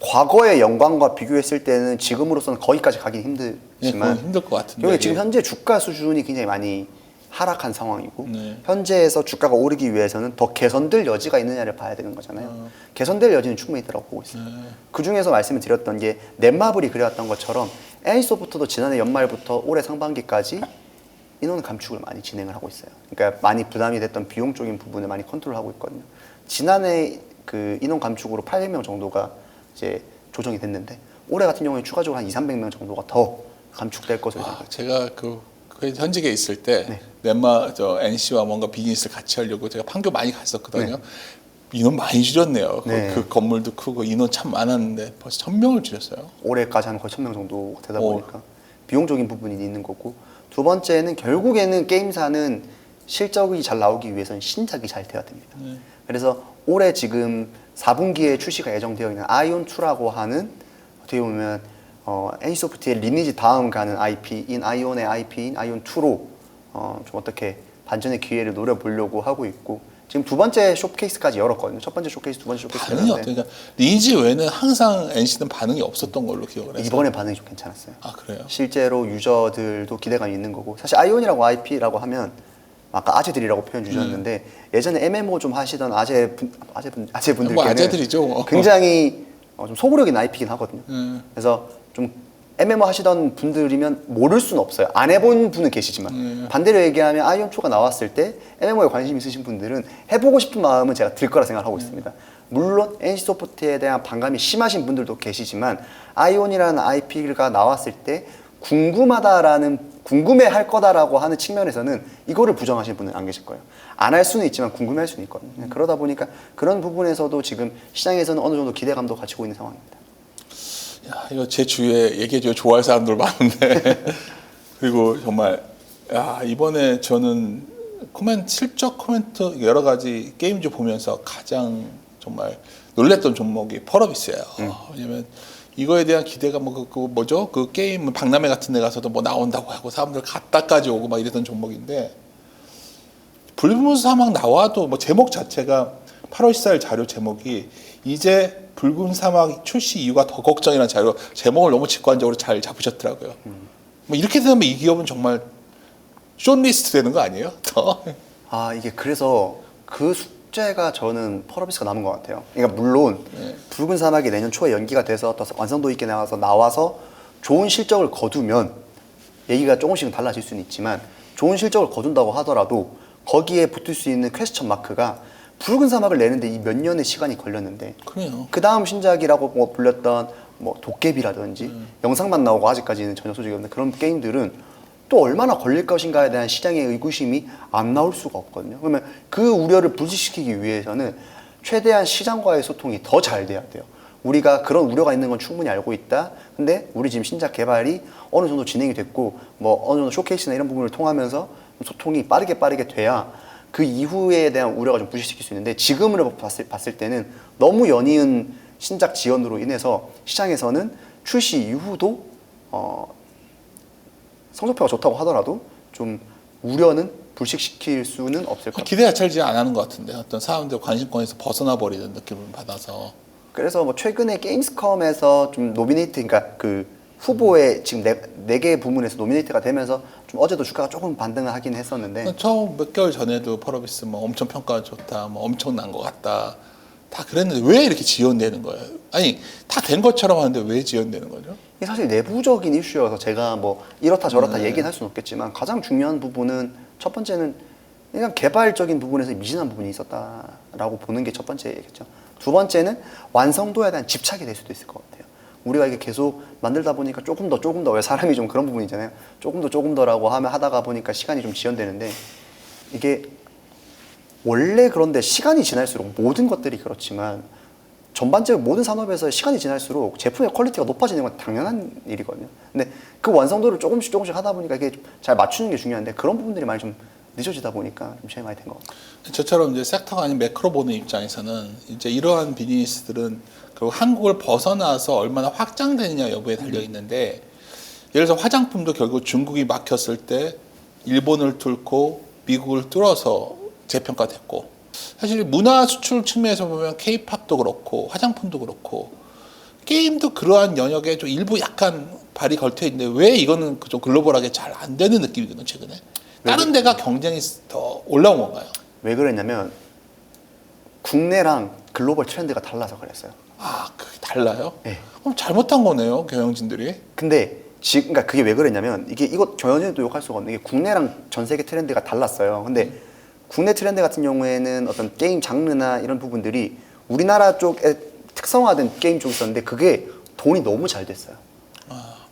과거의 영광과 비교했을 때는 지금으로서는 거기까지 가긴 힘들지만 힘들 것 같은데 여기 지금 현재 주가 수준이 굉장히 많이 하락한 상황이고 현재에서 주가가 오르기 위해서는 더 개선될 여지가 있느냐를 봐야 되는 거잖아요. 개선될 여지는 충분히 있다고 보고 있어요. 그 중에서 말씀을 드렸던 게 넷마블이 그래왔던 것처럼 NC소프트도 지난해 연말부터 올해 상반기까지 인원 감축을 많이 진행을 하고 있어요. 그러니까 많이 부담이 됐던 비용적인 부분을 많이 컨트롤하고 있거든요. 지난해 그 인원 감축으로 800명 정도가 이제 조정이 됐는데 올해 같은 경우에 추가적으로 한 200~300명 정도가 더 감축될 것으로 생각합니다. 제가 그 현직에 있을 때 NC와 뭔가 비즈니스를 같이 하려고 제가 판교 많이 갔었거든요. 인원 많이 줄였네요. 그 건물도 크고 인원 참 많았는데 벌써 1000명을 줄였어요. 올해까지 한 거의 1000명 정도 되다 보니까 비용적인 부분이 있는 거고 두 번째는 결국에는 게임사는 실적이 잘 나오기 위해서는 신작이 잘 돼야 됩니다. 그래서 올해 지금 4분기에 출시가 예정되어 있는 아이온2라고 하는 어떻게 보면 NC소프트의 리니지 다음 가는 IP인 아이온의 IP인 아이온2로 좀 어떻게 반전의 기회를 노려보려고 하고 있고 지금 두 번째 쇼케이스까지 열었거든요. 첫 번째 쇼케이스, 두 번째 쇼케이스 반응이 어때요? 그러니까 리니지 외에는 항상 NC는 반응이 없었던 걸로 기억을 해서 이번에 반응이 좀 괜찮았어요. 아 그래요? 실제로 유저들도 기대감이 있는 거고 사실 아이온이라고 IP라고 하면 아까 아재들이라고 표현 주셨는데 예전에 MMO 좀 하시던 아재분들께는 뭐 아재들이죠. 굉장히 좀 소구력 있는 IP긴 하거든요. 그래서 좀 MMO 하시던 분들이면 모를 수는 없어요. 안 해본 분은 계시지만 반대로 얘기하면 아이온2가 나왔을 때 MMO에 관심 있으신 분들은 해보고 싶은 마음은 제가 들 거라 생각하고 있습니다. 물론 NC소프트에 대한 반감이 심하신 분들도 계시지만 아이온이라는 IP가 나왔을 때 궁금해할 거다라고 하는 측면에서는 이거를 부정하시는 분은 안 계실 거예요. 안 할 수는 있지만 궁금해할 수는 있거든요. 그러다 보니까 그런 부분에서도 지금 시장에서는 어느 정도 기대감도 갖추고 있는 상황입니다. 야, 이거 제 주위에 얘기해줘 좋아할 사람들 많은데 그리고 정말 야, 이번에 저는 실적 코멘트 여러 가지 게임즈 보면서 가장 정말 놀랬던 종목이 펄어비스예요. 왜냐면 이거에 대한 기대가 뭐죠? 그 게임 박람회 같은 데 가서도 뭐 나온다고 하고 사람들 갔다까지 오고 막 이랬던 종목인데 붉은 사막 나와도 뭐 제목 자체가 8월 14일 자료 제목이 이제 붉은 사막 출시 이유가 더 걱정이라는 자료 제목을 너무 직관적으로 잘 잡으셨더라고요. 뭐 이렇게 되면 이 기업은 정말 숏리스트 되는 거 아니에요? 더? 아 이게 그래서 그 숙제가 저는 펄어비스가 남은 것 같아요. 그러니까 물론 붉은 사막이 내년 초에 연기가 돼서 또 완성도 있게 나와서 좋은 실적을 거두면 얘기가 조금씩은 달라질 수는 있지만 좋은 실적을 거둔다고 하더라도 거기에 붙을 수 있는 퀘스천 마크가 붉은 사막을 내는데 이 몇 년의 시간이 걸렸는데 그래요. 그 다음 신작이라고 뭐 불렸던 뭐 도깨비라든지 영상만 나오고 아직까지는 전혀 소식이 없는 그런 게임들은 또 얼마나 걸릴 것인가에 대한 시장의 의구심이 안 나올 수가 없거든요. 그러면 그 우려를 불식시키기 위해서는 최대한 시장과의 소통이 더 잘 돼야 돼요. 우리가 그런 우려가 있는 건 충분히 알고 있다. 근데 우리 지금 신작 개발이 어느 정도 진행이 됐고 뭐 어느 정도 쇼케이스나 이런 부분을 통하면서 소통이 빠르게 돼야 그 이후에 대한 우려가 좀 부식시킬 수 있는데 지금으로 봤을 때는 너무 연이은 신작 지연으로 인해서 시장에서는 출시 이후도 성적표가 좋다고 하더라도 좀 우려는 불식시킬 수는 없을 것 같아요. 기대 자체를 안 하는 것 같은데 어떤 사람들 관심권에서 벗어나 버리는 느낌을 받아서 그래서 뭐 최근에 게임스컴에서 좀 노미네이트 그러니까 그 후보에 지금 네 개 부문에서 노미네이트가 되면서 좀 어제도 주가가 조금 반등을 하긴 했었는데 처음 몇 개월 전에도 펄어비스 뭐 엄청 평가가 좋다, 뭐 엄청난 것 같다 다 그랬는데 왜 이렇게 지연되는 거예요? 아니 다 된 것처럼 하는데 왜 지연되는 거죠? 이게 사실 내부적인 이슈여서 제가 뭐 이렇다 저렇다 얘기는 할 수는 없겠지만 가장 중요한 부분은 첫 번째는 그냥 개발적인 부분에서 미진한 부분이 있었다라고 보는 게 첫 번째 얘기겠죠. 두 번째는 완성도에 대한 집착이 될 수도 있을 것 같아요. 우리가 이게 계속 만들다 보니까 조금 더 왜 사람이 좀 그런 부분이잖아요. 조금 더라고 하다가 보니까 시간이 좀 지연되는데 이게 원래 그런데 시간이 지날수록 모든 것들이 그렇지만 전반적인 모든 산업에서 시간이 지날수록 제품의 퀄리티가 높아지는 건 당연한 일이거든요. 근데 그 완성도를 조금씩 하다 보니까 이게 잘 맞추는 게 중요한데 그런 부분들이 많이 좀 늦어지다 보니까 좀 시간이 많이 된 것 같아요. 저처럼 이제 섹터가 아닌 매크로 보는 입장에서는 이제 이러한 비즈니스들은 결국 한국을 벗어나서 얼마나 확장되느냐 여부에 달려 있는데 예를 들어서 화장품도 결국 중국이 막혔을 때 일본을 뚫고 미국을 뚫어서 재평가됐고 사실 문화 수출 측면에서 보면 K-팝도 그렇고 화장품도 그렇고 게임도 그러한 영역에 좀 일부 약간 발이 걸쳐 있는데 왜 이거는 좀 글로벌하게 잘 안 되는 느낌이거든요 최근에. 다른 데가 경쟁이 더 올라온 건가요? 왜 그랬냐면 국내랑 글로벌 트렌드가 달라서 그랬어요. 아, 그게 달라요? 네. 그럼 잘못한 거네요, 경영진들이. 근데 지금 그러니까 그게 왜 그랬냐면 이거 경영진도 욕할 수가 없는 게 국내랑 전 세계 트렌드가 달랐어요. 근데 국내 트렌드 같은 경우에는 어떤 게임 장르나 이런 부분들이 우리나라 쪽에 특성화된 게임 쪽이 있었는데 그게 돈이 너무 잘 됐어요.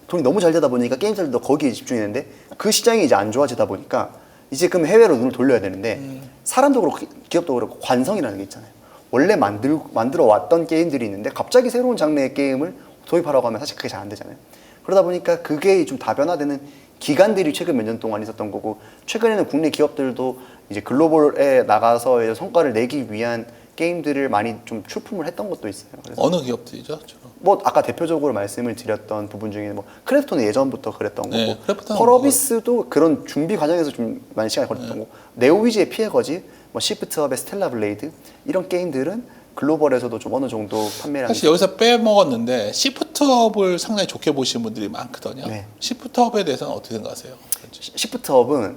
돈이 너무 잘 되다 보니까 게임사들도 거기에 집중했는데 그 시장이 이제 안 좋아지다 보니까 이제 그럼 해외로 눈을 돌려야 되는데 사람도 그렇고 기업도 그렇고 관성이라는 게 있잖아요. 원래 만들어 왔던 게임들이 있는데 갑자기 새로운 장르의 게임을 도입하라고 하면 사실 그게 잘 안 되잖아요. 그러다 보니까 그게 좀 다변화되는 기간들이 최근 몇 년 동안 있었던 거고 최근에는 국내 기업들도 이제 글로벌에 나가서 성과를 내기 위한 게임들을 많이 좀 출품을 했던 것도 있어요. 그래서 어느 기업들이죠? 주로? 뭐 아까 대표적으로 말씀을 드렸던 부분 중에 뭐 크래프톤은 예전부터 그랬던 거고 네, 크래프톤은 펄어비스도 그런 준비 과정에서 좀 많이 시간이 걸렸던 거고 네오위즈의 피해거지, 뭐 시프트업의 스텔라 블레이드 이런 게임들은 글로벌에서도 좀 어느 정도 판매량이 사실 여기서 빼먹었는데 시프트업을 상당히 좋게 보시는 분들이 많거든요. 네. 시프트업에 대해서는 어떻게 생각하세요? 시프트업은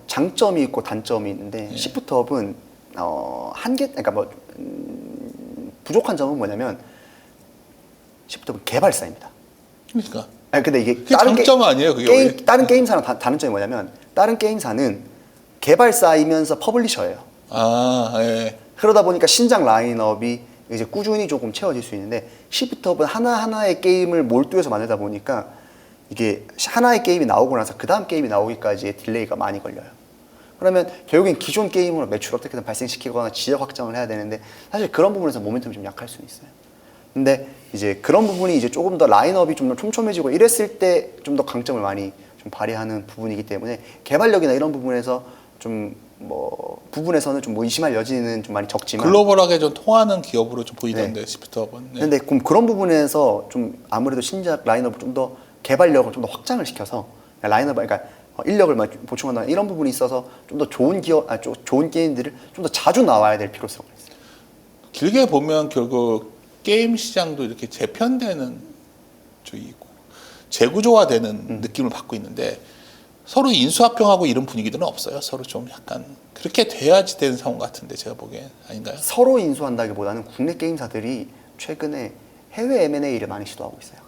장점이 있고 단점이 있는데 네. 시프트업은 그러니까 뭐 부족한 점은 뭐냐면 시프트업은 개발사입니다. 그러니까. 아니 근데 이게 그게 장점 아니에요, 그게 원래? 다른 게임사랑 다른 점이 뭐냐면 다른 게임사는 개발사이면서 퍼블리셔예요. 아, 예. 그러다 보니까 신작 라인업이 이제 꾸준히 조금 채워질 수 있는데 시프트업은 하나하나의 게임을 몰두해서 만들다 보니까 이게 하나의 게임이 나오고 나서 그 다음 게임이 나오기까지의 딜레이가 많이 걸려요. 그러면 결국엔 기존 게임으로 매출 어떻게든 발생시키거나 지역 확장을 해야 되는데 사실 그런 부분에서 모멘텀이 좀 약할 수는 있어요. 근데 이제 그런 부분이 이제 조금 더 라인업이 좀 더 촘촘해지고 이랬을 때 좀 더 강점을 많이 좀 발휘하는 부분이기 때문에 개발력이나 이런 부분에서 좀 부분에서는 좀 의심할 여지는 좀 많이 적지만 글로벌하게 좀 통하는 기업으로 좀 보이던데 시프트업은. 네. 근데 그런 부분에서 좀 아무래도 신작 라인업을 좀 더 개발력을 좀 더 확장을 시켜서 라인업 그러니까 인력을 많이 보충한다 이런 부분이 있어서 좀 더 좋은 좋은 게임들을 좀 더 자주 나와야 될 필요성이 있어요. 길게 보면 결국 게임 시장도 이렇게 재편되는 재구조화되는 느낌을 받고 있는데 서로 인수합병하고 이런 분위기들은 없어요. 서로 좀 약간 그렇게 돼야지 되는 상황 같은데 제가 보기엔 아닌가요? 서로 인수한다기보다는 국내 게임사들이 최근에 해외 M&A를 많이 시도하고 있어요.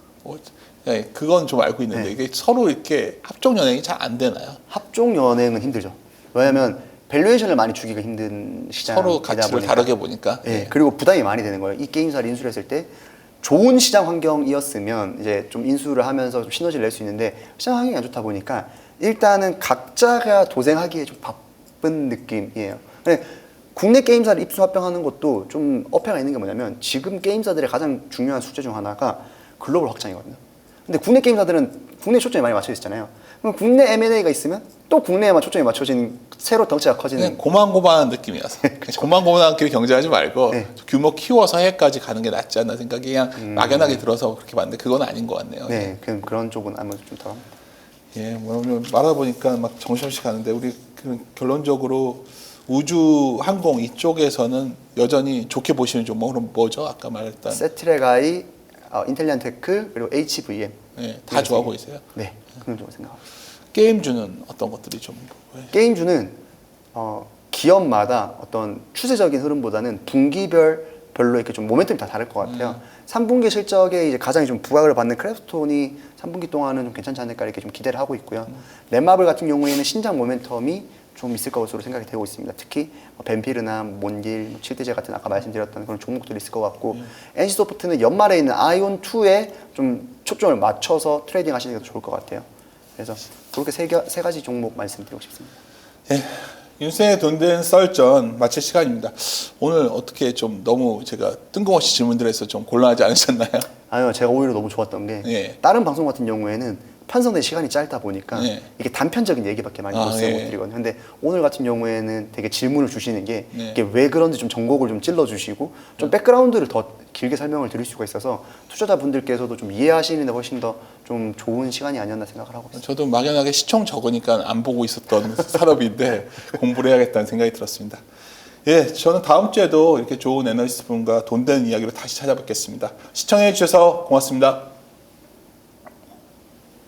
네, 그건 좀 알고 있는데 네. 이게 서로 이렇게 합종 연행이 잘 안 되나요? 합종 연행은 힘들죠. 왜냐하면 밸류에이션을 많이 주기가 힘든 시장이다 서로 가치를 보니까. 다르게 보니까. 네, 그리고 부담이 많이 되는 거예요. 이 게임사를 인수를 했을 때 좋은 시장 환경이었으면 이제 좀 인수를 하면서 좀 시너지를 낼 수 있는데 시장 환경이 안 좋다 보니까 일단은 각자가 도생하기에 좀 바쁜 느낌이에요. 근데 국내 게임사를 입수 합병하는 것도 좀 어폐가 있는 게 뭐냐면 지금 게임사들의 가장 중요한 숙제 중 하나가 글로벌 확장이거든요. 근데 국내 게임사들은 국내 초점이 많이 맞춰져 있잖아요. 그럼 국내 M&A가 있으면 또 국내에만 초점이 맞춰진 새로 덩치가 커지는 그냥 고만고만한 느낌이어서 고만고만한 길 경쟁하지 말고 네. 규모 키워서 해까지 가는 게 낫지 않나 생각이 그냥 막연하게 들어서 그렇게 봤는데 그건 아닌 것 같네요. 네, 그런 쪽은 아무래도 좀 덜. 예, 뭐 말하다 보니까 막 정신없이 가는데 우리 결론적으로 우주 항공 이쪽에서는 여전히 좋게 보시는 종목은 뭐죠? 아까 말했던 세트레가이, 인텔리안테크 그리고 HVM. 예, 다 좋아 보이세요? 네, 그런 쪽으로 생각합니다. 게임주는 어떤 것들이 좀 게임주는 기업마다 어떤 추세적인 흐름보다는 분기별로 이렇게 좀 모멘텀이 다 다를 것 같아요. 3분기 실적에 이제 가장 좀 부각을 받는 크래프톤이 3분기 동안은 좀 괜찮지 않을까 이렇게 좀 기대를 하고 있고요. 넷마블 같은 경우에는 신작 모멘텀이 좀 있을 것으로 생각이 되고 있습니다. 특히 벤피르나 몬길, 칠드제 같은 아까 말씀드렸던 그런 종목들이 있을 것 같고 NC소프트는 연말에 있는 아이온2에 좀 초점을 맞춰서 트레이딩 하시는 게 좋을 것 같아요. 그래서 그렇게 세 가지 종목 말씀드리고 싶습니다. 예, 윤생의 돈 된 썰전 마칠 시간입니다. 오늘 어떻게 좀 너무 제가 뜬금없이 질문들해서 좀 곤란하지 않으셨나요? 아니요, 제가 오히려 너무 좋았던 게 예. 다른 방송 같은 경우에는 편성된 시간이 짧다 보니까 예. 이게 단편적인 얘기밖에 많이 못 예. 드리거든요. 근데 오늘 같은 경우에는 되게 질문을 주시는 게 예. 이게 왜 그런지 좀 전곡을 좀 찔러주시고 좀 백그라운드를 더 길게 설명을 드릴 수가 있어서 투자자분들께서도 좀 이해하시는 데 훨씬 더 좀 좋은 시간이 아니었나 생각을 하고 있습니다. 저도 막연하게 시청 적으니까 안 보고 있었던 산업인데 공부를 해야겠다는 생각이 들었습니다. 예, 저는 다음 주에도 이렇게 좋은 애널리스트 분과 돈 되는 이야기로 다시 찾아뵙겠습니다. 시청해 주셔서 고맙습니다.